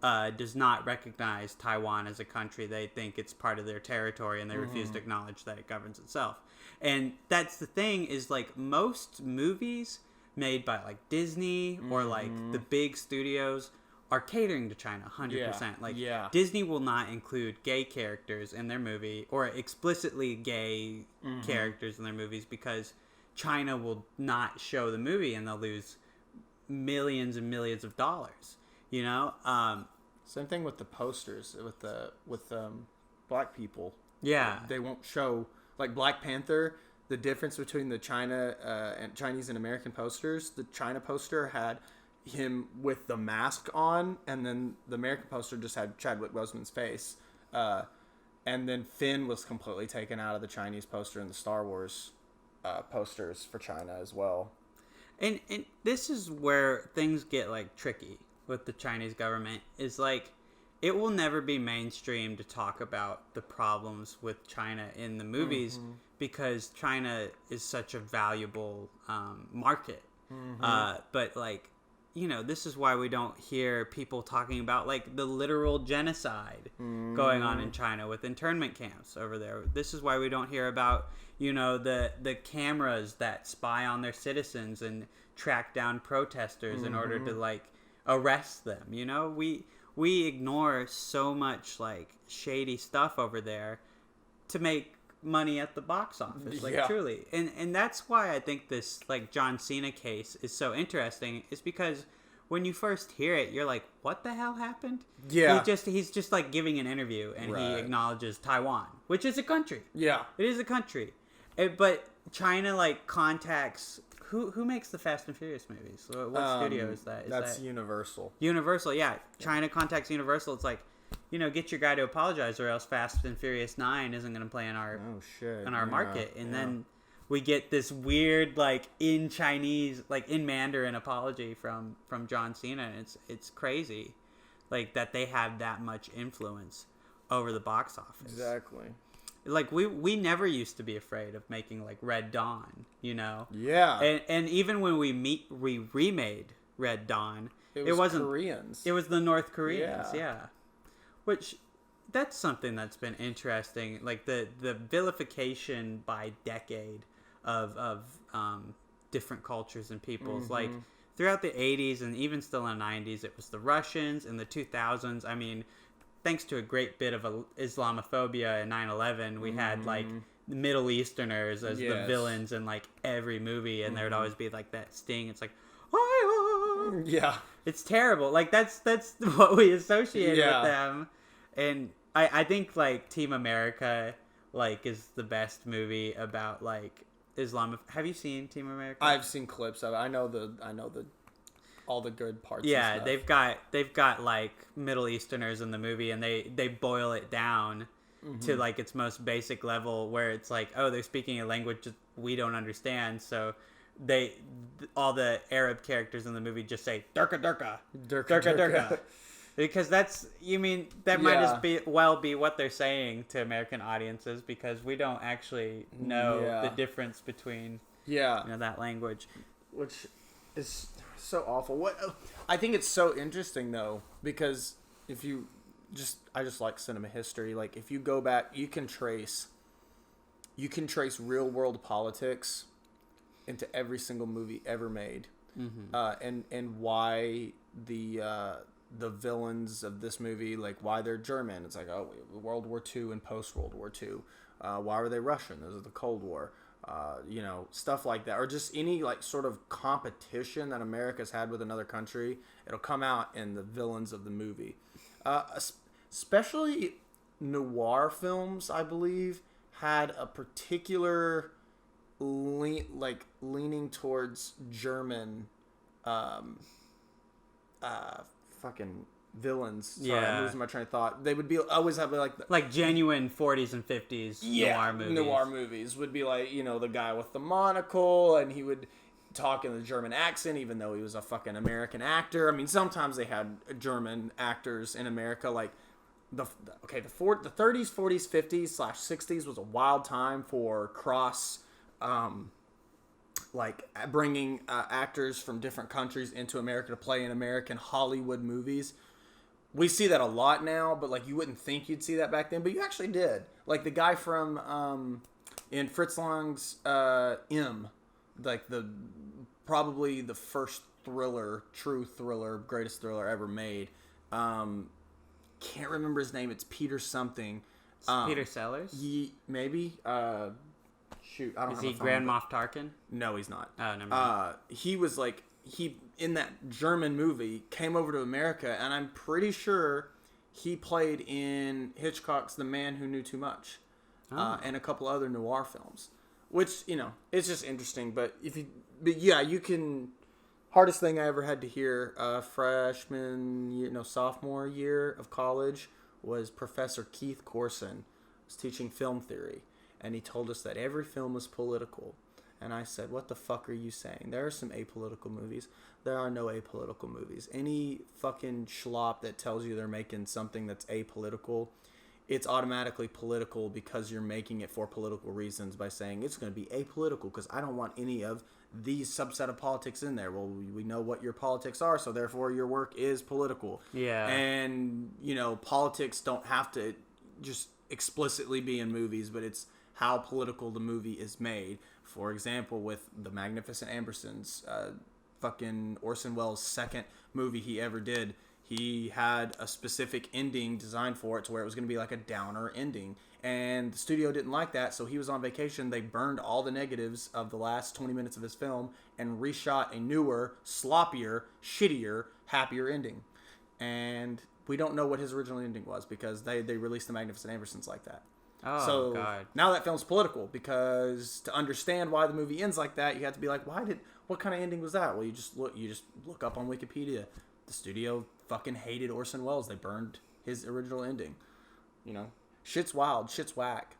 does not recognize Taiwan as a country. They think it's part of their territory, and they refuse to acknowledge that it governs itself. And that's the thing, is like most movies made by like Disney or like the big studios are catering to China 100%. Like Disney will not include gay characters in their movie or explicitly gay characters in their movies because China will not show the movie and they'll lose millions and millions of dollars. You know, same thing with the posters with black people. Yeah, they won't show like Black Panther. The difference between the China and Chinese and American posters. The China poster had him with the mask on, and then the American poster just had Chadwick Boseman's face. And then Finn was completely taken out of the Chinese poster and the Star Wars posters for China as well. And this is where things get like tricky with the Chinese government, is like it will never be mainstream to talk about the problems with China in the movies because China is such a valuable market. But like, you know, this is why we don't hear people talking about like the literal genocide going on in China with internment camps over there. This is why we don't hear about, you know, the cameras that spy on their citizens and track down protesters in order to like arrest them. You know, we ignore so much like shady stuff over there to make money at the box office, like truly. And that's why I think this like John Cena case is so interesting, is because when you first hear it, you're like, what the hell happened? Yeah. He's just like giving an interview and he acknowledges Taiwan, which is a country. Yeah. It is a country. But China like contacts who makes the Fast and Furious movies? What studio is that? That's Universal. Universal, yeah. China contacts Universal. It's like, you know, get your guy to apologize, or else Fast and Furious 9 isn't going to play in our market. And then we get this weird, like, in Chinese, like, in Mandarin apology from John Cena. And it's crazy, like, that they have that much influence over the box office. Exactly. Like, we never used to be afraid of making, like, Red Dawn, you know? Yeah. And even when we remade Red Dawn, it wasn't Koreans. It was the North Koreans, yeah. Which, that's something that's been interesting. Like, the vilification by decade of different cultures and peoples. Like, throughout the 80s and even still in the 90s, it was the Russians. In the 2000s, I mean, thanks to a great bit of Islamophobia in 9/11, we had, like, Middle Easterners as the villains in, like, every movie. And there would always be, like, that sting. It's like, oh, yeah. It's terrible. Like, that's what we associate with them. And I think, like, Team America, like, is the best movie about, like, Islam. Have you seen Team America? I've seen clips of it. I know all the good parts. Yeah, and stuff. they've got like Middle Easterners in the movie, and they boil it down to like its most basic level, where it's like, oh, they're speaking a language we don't understand, so all the Arab characters in the movie just say Durka Durka Durka Durka. Because that might as well be what they're saying to American audiences, because we don't actually know the difference between that language, which is so awful. I think it's so interesting though, because if you I just like cinema history. Like, if you go back, you can trace real world politics into every single movie ever made, and why the villains of this movie, like, why they're German. It's like, oh, World War II and post World War II. Why were they Russian? This is the Cold War. You know, stuff like that, or just any like sort of competition that America's had with another country. It'll come out in the villains of the movie, especially noir films. I believe had a particular leaning towards German, fucking villains. Sorry, I'm losing my train of thought. They would always have like genuine 40s and 50s noir movies. Noir movies would be like, you know, the guy with the monocle, and he would talk in the German accent, even though he was a fucking American actor. I mean, sometimes they had German actors in America. Like the 30s, 40s, 50s / 60s was a wild time for cross. Like bringing actors from different countries into America to play in American Hollywood movies. we see that a lot now, but like you wouldn't think you'd see that back then, but you actually did. Like the guy from in Fritz Lang's M, like probably the first true thriller, greatest thriller ever made. Can't remember his name. It's Peter something. Peter Sellers? Maybe. Shoot, I don't know. Is he Grand Moff Tarkin? No, he's not. Oh, never mind. He was like, in that German movie, came over to America, and I'm pretty sure he played in Hitchcock's The Man Who Knew Too Much, and a couple other noir films, which, it's just interesting. But you can. Hardest thing I ever had to hear, freshman year, sophomore year of college, was Professor Keith Corson was teaching film theory, and he told us that every film was political. And I said, what the fuck are you saying? There are some apolitical movies. There are no apolitical movies. Any fucking schlop that tells you they're making something that's apolitical, it's automatically political because you're making it for political reasons by saying it's going to be apolitical because I don't want any of these subset of politics in there. Well, we know what your politics are, so therefore your work is political. Yeah. And, politics don't have to just explicitly be in movies, but it's how political the movie is made. For example, with The Magnificent Ambersons, fucking Orson Welles' second movie he ever did, he had a specific ending designed for it to where it was going to be like a downer ending. And the studio didn't like that, so he was on vacation. They burned all the negatives of the last 20 minutes of his film and reshot a newer, sloppier, shittier, happier ending. And we don't know what his original ending was because they released The Magnificent Ambersons like that. Oh, so God. Now that film's political because to understand why the movie ends like that, you have to be like, what kind of ending was that? Well, you just look up on Wikipedia. The studio fucking hated Orson Welles. They burned his original ending. Shit's wild. Shit's whack.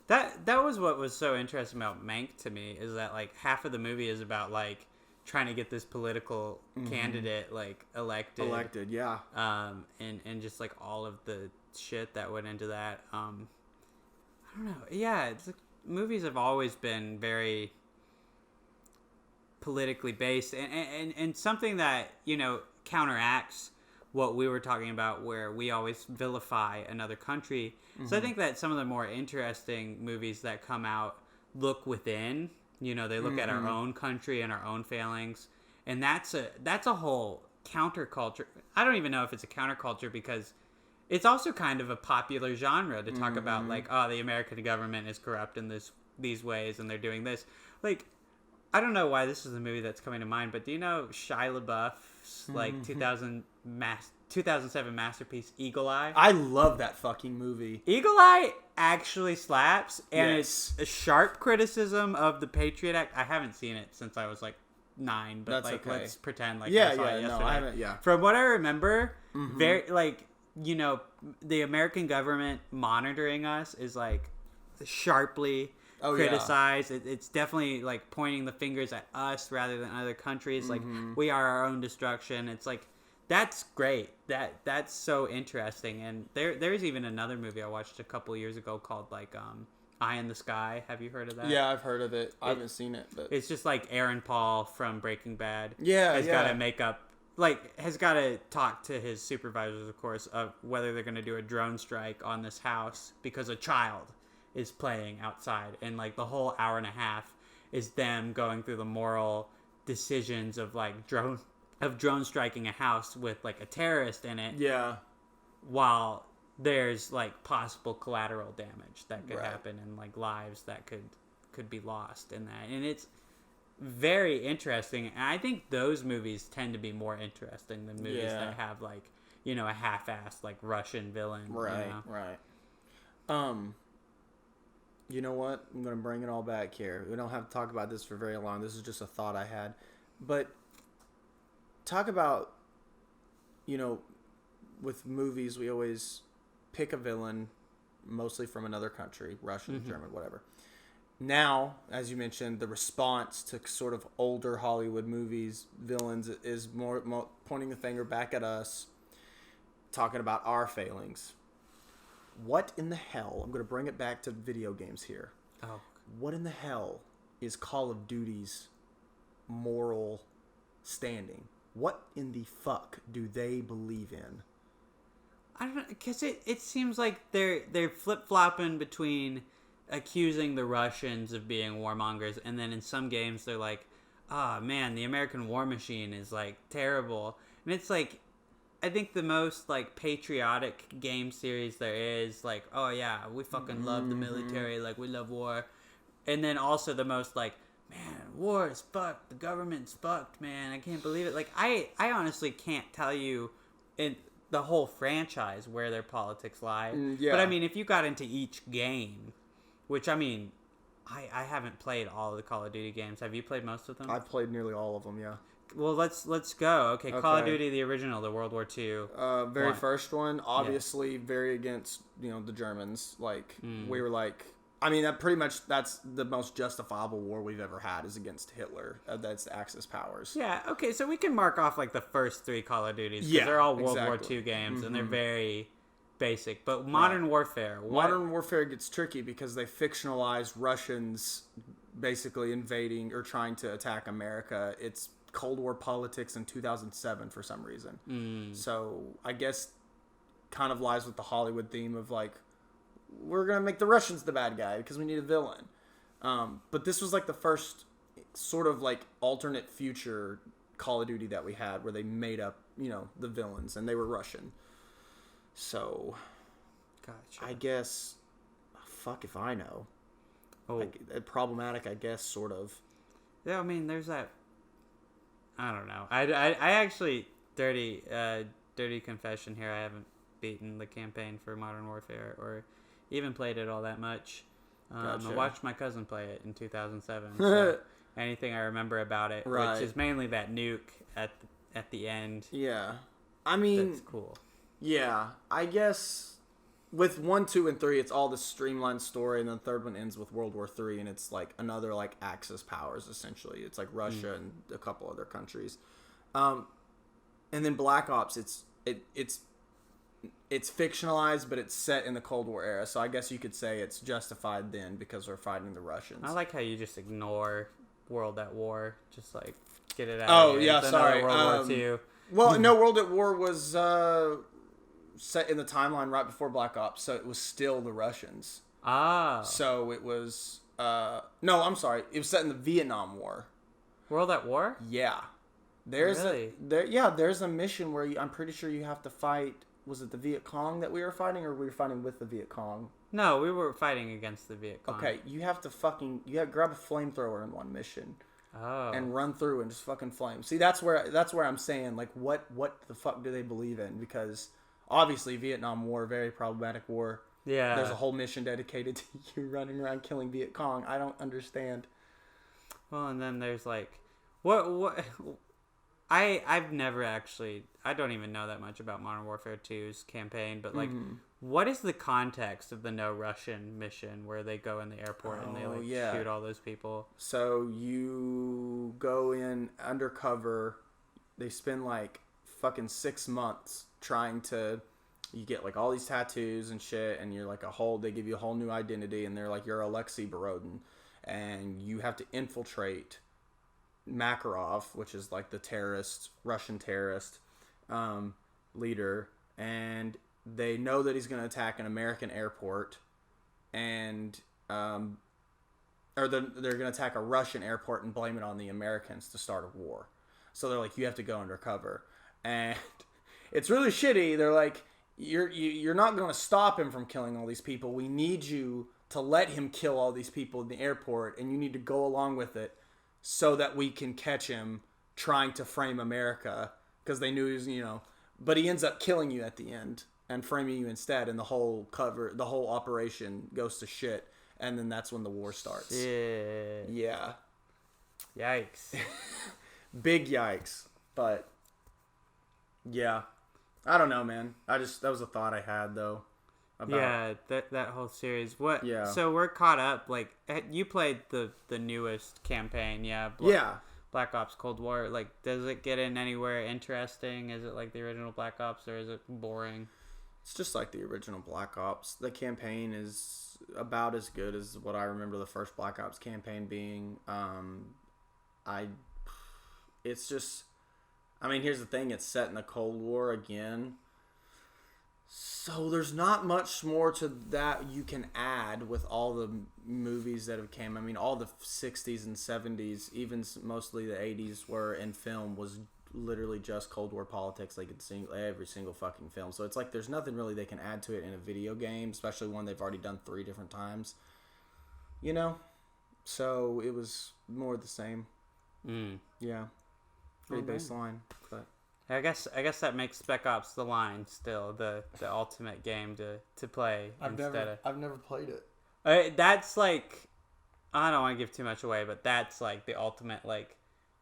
That was what was so interesting about Mank to me, is that like half of the movie is about like trying to get this political candidate like elected. Yeah. And just like all of the shit that went into that. I don't know. Yeah, it's like, movies have always been very politically based, and something that counteracts what we were talking about, where we always vilify another country. So I think that some of the more interesting movies that come out look within. They look at our own country and our own failings, and that's a whole counterculture. I don't even know if it's a counterculture because it's also kind of a popular genre to talk about, like, oh, the American government is corrupt in these ways, and they're doing this. Like, I don't know why this is the movie that's coming to mind, but do you know Shia LaBeouf's like 2007 masterpiece Eagle Eye? I love that fucking movie. Eagle Eye actually slaps, and it's a sharp criticism of the Patriot Act. I haven't seen it since I was like 9, but that's okay. Let's pretend like I saw it yesterday. No, I haven't. Yeah. From what I remember, very like the American government monitoring us is like sharply criticized. Yeah. It's definitely like pointing the fingers at us rather than other countries. Like we are our own destruction. It's like that's great. That's so interesting. And there's even another movie I watched a couple years ago called like Eye in the Sky. Have you heard of that? Yeah, I've heard of it. I haven't seen it, but it's just like Aaron Paul from Breaking Bad. Yeah, has got to talk to his supervisors, of course, of whether they're going to do a drone strike on this house because a child is playing outside, and like the whole hour and a half is them going through the moral decisions of like drone striking a house with like a terrorist in it. Yeah. While there's like possible collateral damage that could happen, and like lives that could be lost in that. And it's very interesting. And I think those movies tend to be more interesting than movies that have like, a half-assed like Russian villain. Right. You know what? I'm going to bring it all back here. We don't have to talk about this for very long. This is just a thought I had. But talk about, with movies, we always pick a villain, mostly from another country, Russian, German, whatever. Now, as you mentioned, the response to sort of older Hollywood movies, villains, is more pointing the finger back at us, talking about our failings. What in the hell, I'm going to bring it back to video games here. Oh. What in the hell is Call of Duty's moral standing? What in the fuck do they believe in? I don't know, because it seems like they're flip-flopping between accusing the Russians of being warmongers, and then in some games they're like, oh man, the American war machine is like terrible. And it's like, I think the most like patriotic game series there is, like, oh yeah, we fucking love the military, like we love war. And then also the most like, man, war is fucked, the government's fucked, man, I can't believe it. Like I honestly can't tell you in the whole franchise where their politics lie. Yeah. But I mean, if you got into each game, which I mean, I haven't played all of the Call of Duty games. Have you played most of them? I've played nearly all of them, yeah. Well, let's go. Okay, Call of Duty, the original, the World War II. Very first one, obviously very against, the Germans. Like, we were like, I mean, that's the most justifiable war we've ever had is against Hitler. That's the Axis powers. Yeah, okay, so we can mark off, like, the first 3 Call of Duties. Yeah, they're all World War II games, and they're very basic. But Modern Warfare. Modern Warfare gets tricky because they fictionalize Russians basically invading or trying to attack America. It's Cold War politics in 2007 for some reason. So I guess kind of lies with the Hollywood theme of like, we're going to make the Russians the bad guy because we need a villain. But this was like the first sort of like alternate future Call of Duty that we had where they made up, the villains and they were Russian. So, gotcha. I guess, fuck if I know. Oh. Problematic, I guess, sort of. Yeah, I mean, there's that. I don't know. I actually, dirty confession here, I haven't beaten the campaign for Modern Warfare or even played it all that much. Gotcha. I watched my cousin play it in 2007. So anything I remember about it, which is mainly that nuke at the end. Yeah. I mean, that's cool. Yeah, I guess with 1, 2, and 3, it's all the streamlined story, and then the third one ends with World War III, and it's like another like Axis powers essentially. It's like Russia and a couple other countries, and then Black Ops. It's fictionalized, but it's set in the Cold War era. So I guess you could say it's justified then because we're fighting the Russians. I like how you just ignore World at War, just like get it out. Oh yeah, sorry. World War II. Well, no, World at War was set in the timeline right before Black Ops, so it was still the Russians. Ah. So it was no, I'm sorry. It was set in the Vietnam War. World at War? Yeah. There's a mission where I'm pretty sure you have to fight. Was it the Viet Cong that we were fighting, or were we fighting with the Viet Cong? No, we were fighting against the Viet Cong. Okay, you have to grab a flamethrower in one mission. Oh. And run through and just fucking flame. See, that's where I'm saying, like, what the fuck do they believe in? Because obviously Vietnam War, very problematic war. Yeah. There's a whole mission dedicated to you running around killing Viet Cong. I don't understand. Well, and then there's like, what I've never actually, I don't even know that much about Modern Warfare 2's campaign, but like, what is the context of the No Russian mission where they go in the airport and they shoot all those people? So you go in undercover. They spend like fucking 6 months trying to. You get like all these tattoos and shit, and you're like they give you a whole new identity, and they're like, you're Alexei Borodin, and you have to infiltrate Makarov, which is like the Russian terrorist leader, and they know that he's going to attack an American airport, and or they're going to attack a Russian airport and blame it on the Americans to start a war. So they're like, you have to go undercover, and it's really shitty. They're like, you're not going to stop him from killing all these people. We need you to let him kill all these people in the airport, and you need to go along with it so that we can catch him trying to frame America, because they knew he was, but he ends up killing you at the end and framing you instead, and the whole operation goes to shit, and then that's when the war starts. Yeah. Yikes. Big yikes. But yeah, I don't know, man. That was a thought I had though. Yeah, that whole series. What? Yeah. So we're caught up. Like, you played the newest campaign, yeah. Black Ops Cold War. Like, does it get in anywhere interesting? Is it like the original Black Ops, or is it boring? It's just like the original Black Ops. The campaign is about as good as what I remember the first Black Ops campaign being. It's just, I mean, here's the thing. It's set in the Cold War again. So there's not much more to that you can add with all the movies that have came. I mean, all the 60s and 70s, even mostly the 80s were in film was literally just Cold War politics. They could sing every single fucking film. So it's like there's nothing really they can add to it in a video game, especially one they've already done 3 different times. You know? So it was more the same. Yeah. Pretty baseline. But I guess that makes Spec Ops the line still the ultimate game to play. I've never played it. That's like, I don't want to give too much away, but that's like the ultimate, like,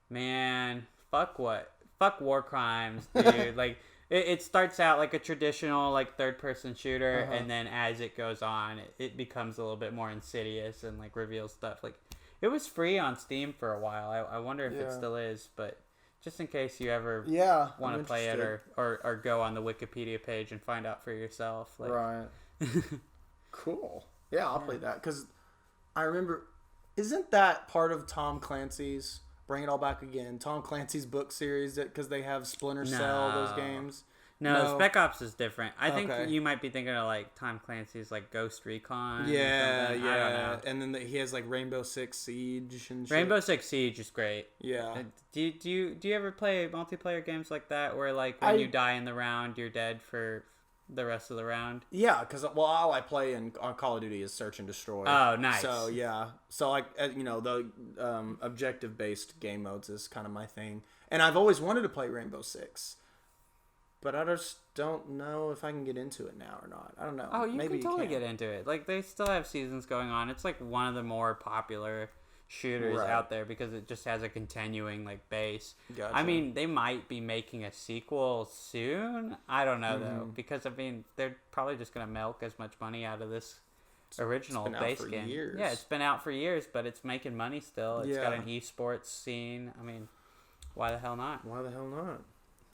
man, fuck war crimes, dude. Like it starts out like a traditional like third person shooter, and then as it goes on, it becomes a little bit more insidious and like reveals stuff. Like it was free on Steam for a while. I wonder if it still is, but just in case you ever want to play it or go on the Wikipedia page and find out for yourself. Like, right. Cool. Yeah, I'll play that. Because I remember, isn't that part of Tom Clancy's, Bring It All Back Again, Tom Clancy's book series, because they have Splinter Cell, those games? No, Spec Ops is different. I think you might be thinking of like Tom Clancy's like Ghost Recon. Yeah. I don't know. And then he has like Rainbow Six Siege and shit. Rainbow Six Siege is great. Yeah. Do you ever play multiplayer games like that where like when you die in the round, you're dead for the rest of the round? Yeah, because all I play on Call of Duty is Search and Destroy. Oh, nice. So yeah, so like the objective based game modes is kind of my thing, and I've always wanted to play Rainbow Six. But I just don't know if I can get into it now or not. I don't know. Oh, maybe can totally get into it. Like, they still have seasons going on. It's, like, one of the more popular shooters out there because it just has a continuing, like, base. Gotcha. I mean, they might be making a sequel soon. I don't know, though. Because, I mean, they're probably just going to milk as much money out of this original base game. Years. Yeah, it's been out for years, but it's making money still. It's got an esports scene. I mean, why the hell not? Why the hell not?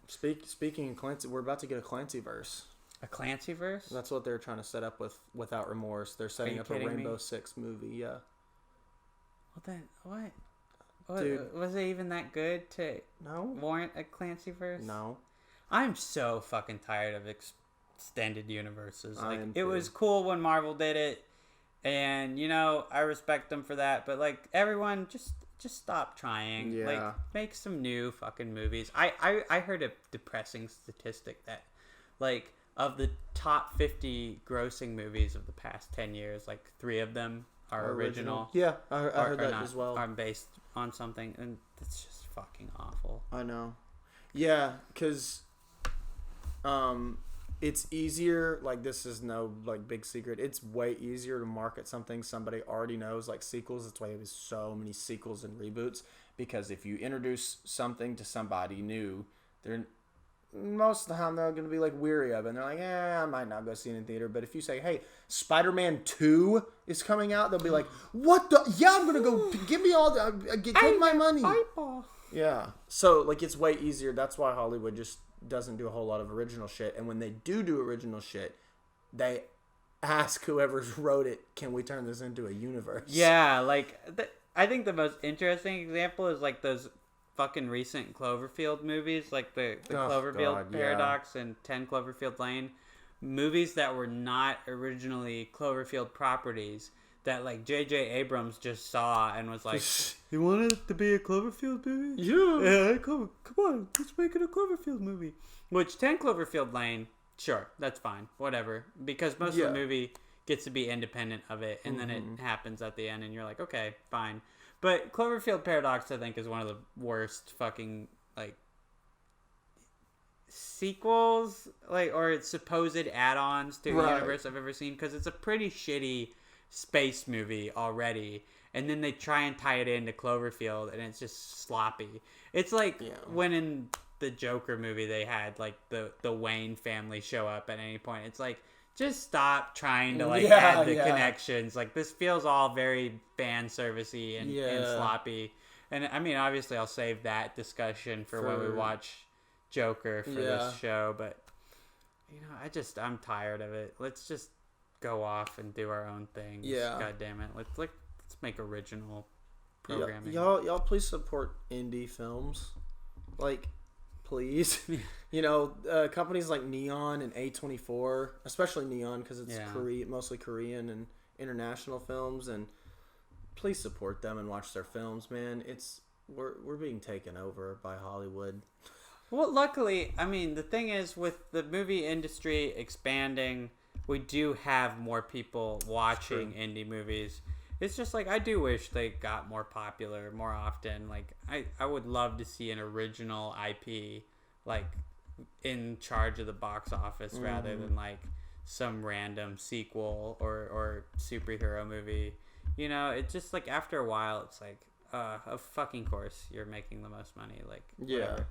Speaking of Clancy, we're about to get a Clancyverse. A Clancyverse? That's what they're trying to set up with Without Remorse. They're setting up a Rainbow Six movie. Yeah. Well then, what? Dude, was it even that good to warrant a Clancyverse? No. I'm so fucking tired of extended universes. Like it was cool when Marvel did it, and I respect them for that. But like everyone, just stop trying. Yeah. Like, make some new fucking movies. I heard a depressing statistic that, like, of the top 50 grossing movies of the past 10 years, like, 3 of them are original. Yeah, I heard that as well. Are based on something, and it's just fucking awful. I know. Yeah, because it's easier, like, this is no, like, big secret. It's way easier to market something somebody already knows, like sequels. That's why there's so many sequels and reboots. Because if you introduce something to somebody new, most of the time they're going to be, like, weary of it. And they're like, I might not go see it in theater. But if you say, hey, Spider-Man 2 is coming out, they'll be like, what the? Yeah, I'm going to go. Give me all the, take my money. Yeah. So, like, it's way easier. That's why Hollywood just doesn't do a whole lot of original shit, and when they do original shit, they ask whoever's wrote it, can we turn this into a universe? Yeah, like I think the most interesting example is like those fucking recent Cloverfield movies, like the Cloverfield Paradox and 10 Cloverfield Lane, movies that were not originally Cloverfield properties that like J.J. Abrams just saw and was like, you want it to be a Cloverfield movie? Yeah, come on, let's make it a Cloverfield movie. Which 10 Cloverfield Lane, sure, that's fine, whatever, because most of the movie gets to be independent of it, and then it happens at the end, and you're like, okay, fine. But Cloverfield Paradox, I think, is one of the worst fucking like sequels, like, or supposed add-ons to a universe I've ever seen, because it's a pretty shitty space movie already, and then they try and tie it into Cloverfield, and it's just sloppy. It's like when in the Joker movie they had like the Wayne family show up at any point. It's like, just stop trying to like add the connections. Like, this feels all very fan servicey and sloppy. And I mean, obviously I'll save that discussion for when we watch Joker for this show, but I'm tired of it. Let's just go off and do our own thing. Yeah. God damn it. Let's make original programming. Y'all please support indie films. Like, please. Companies like Neon and A24, especially Neon because it's mostly Korean and international films, and please support them and watch their films, man. We're being taken over by Hollywood. Well, luckily, I mean, the thing is, with the movie industry expanding, we do have more people watching indie movies. It's just like, I do wish they got more popular more often. Like, I would love to see an original IP, like, in charge of the box office rather than, like, some random sequel or superhero movie. It's just, like, after a while, it's like, of fucking course you're making the most money. Like, whatever.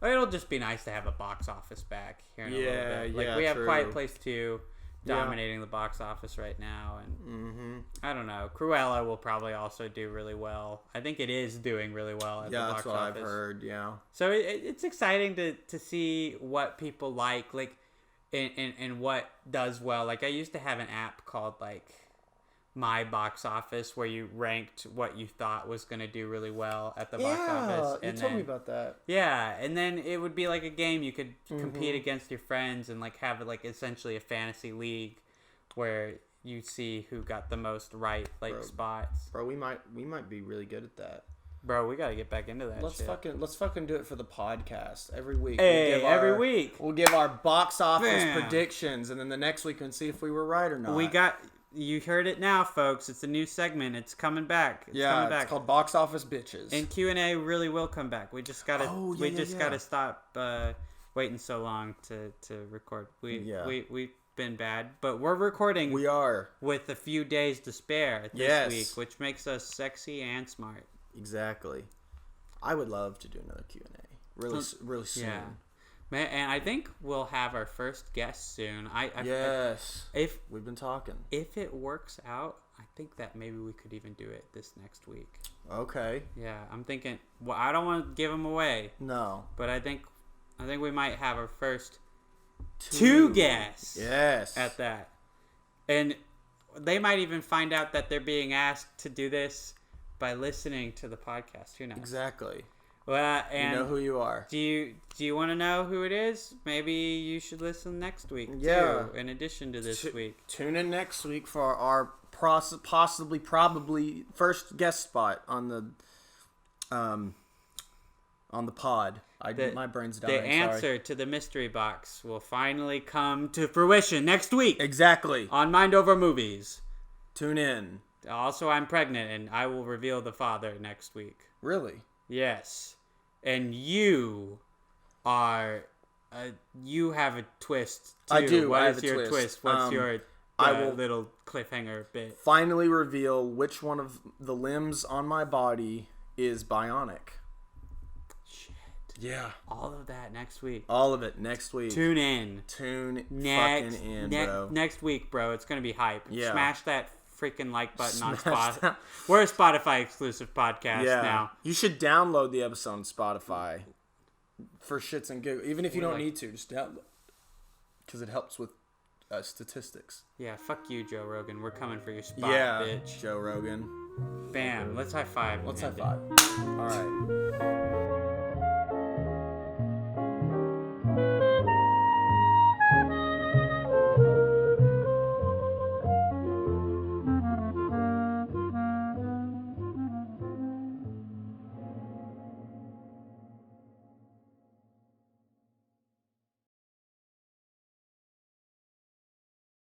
It'll just be nice to have a box office back here in a little bit. Like, we have Quiet Place 2 dominating the box office right now, and I don't know. Cruella will probably also do really well. I think it is doing really well at the box office. Yeah, that's what I've heard. Yeah. So it's exciting to see what people like, and what does well. Like, I used to have an app called like My Box Office where you ranked what you thought was going to do really well at the box office. And you told me about that. Yeah, and then it would be like a game you could compete against your friends and like have like essentially a fantasy league where you see who got the most spots. Bro, we might be really good at that. Bro, we gotta get back into that. Let's fucking do it for the podcast every week. Hey, every week we'll give our box office predictions, and then the next week we can see if we were right or not. You heard it now, folks. It's a new segment. It's coming back. It's called Box Office Bitches. And Q&A really will come back. We just gotta gotta stop waiting so long to record. We've been bad, but we're recording. We are with a few days to spare this week, which makes us sexy and smart. Exactly. I would love to do another Q&A really soon. Yeah. Man, and I think we'll have our first guest soon. If we've been talking. If it works out, I think that maybe we could even do it this next week. Okay. Yeah, I'm thinking. Well, I don't want to give them away. No. But I think we might have our first two guests. Yes. At that, and they might even find out that they're being asked to do this by listening to the podcast. Who knows? Exactly. Well, and you know who you are. Do you want to know who it is? Maybe you should listen next week too. In addition to this week, tune in next week for our probably first guest spot on the pod. My brain's dying. The answer to the mystery box will finally come to fruition next week. Exactly. On Mind Over Movies. Tune in. Also, I'm pregnant, and I will reveal the father next week. Really? Yes. And you are... you have a twist, too. I do. What is your twist? What's your little cliffhanger bit? Finally reveal which one of the limbs on my body is bionic. Shit. Yeah. All of that next week. All of it next week. Tune in. Fucking in, bro. Next week, bro. It's going to be hype. Yeah. Smash that freaking like button on Spotify. We're a Spotify exclusive podcast now. You should download the episode on Spotify for shits and giggles. Even if you don't need to, just download. Because it helps with statistics. Yeah, fuck you, Joe Rogan. We're coming for your spot, bitch. Joe Rogan. Bam. Let's high five. Let's high five. All right.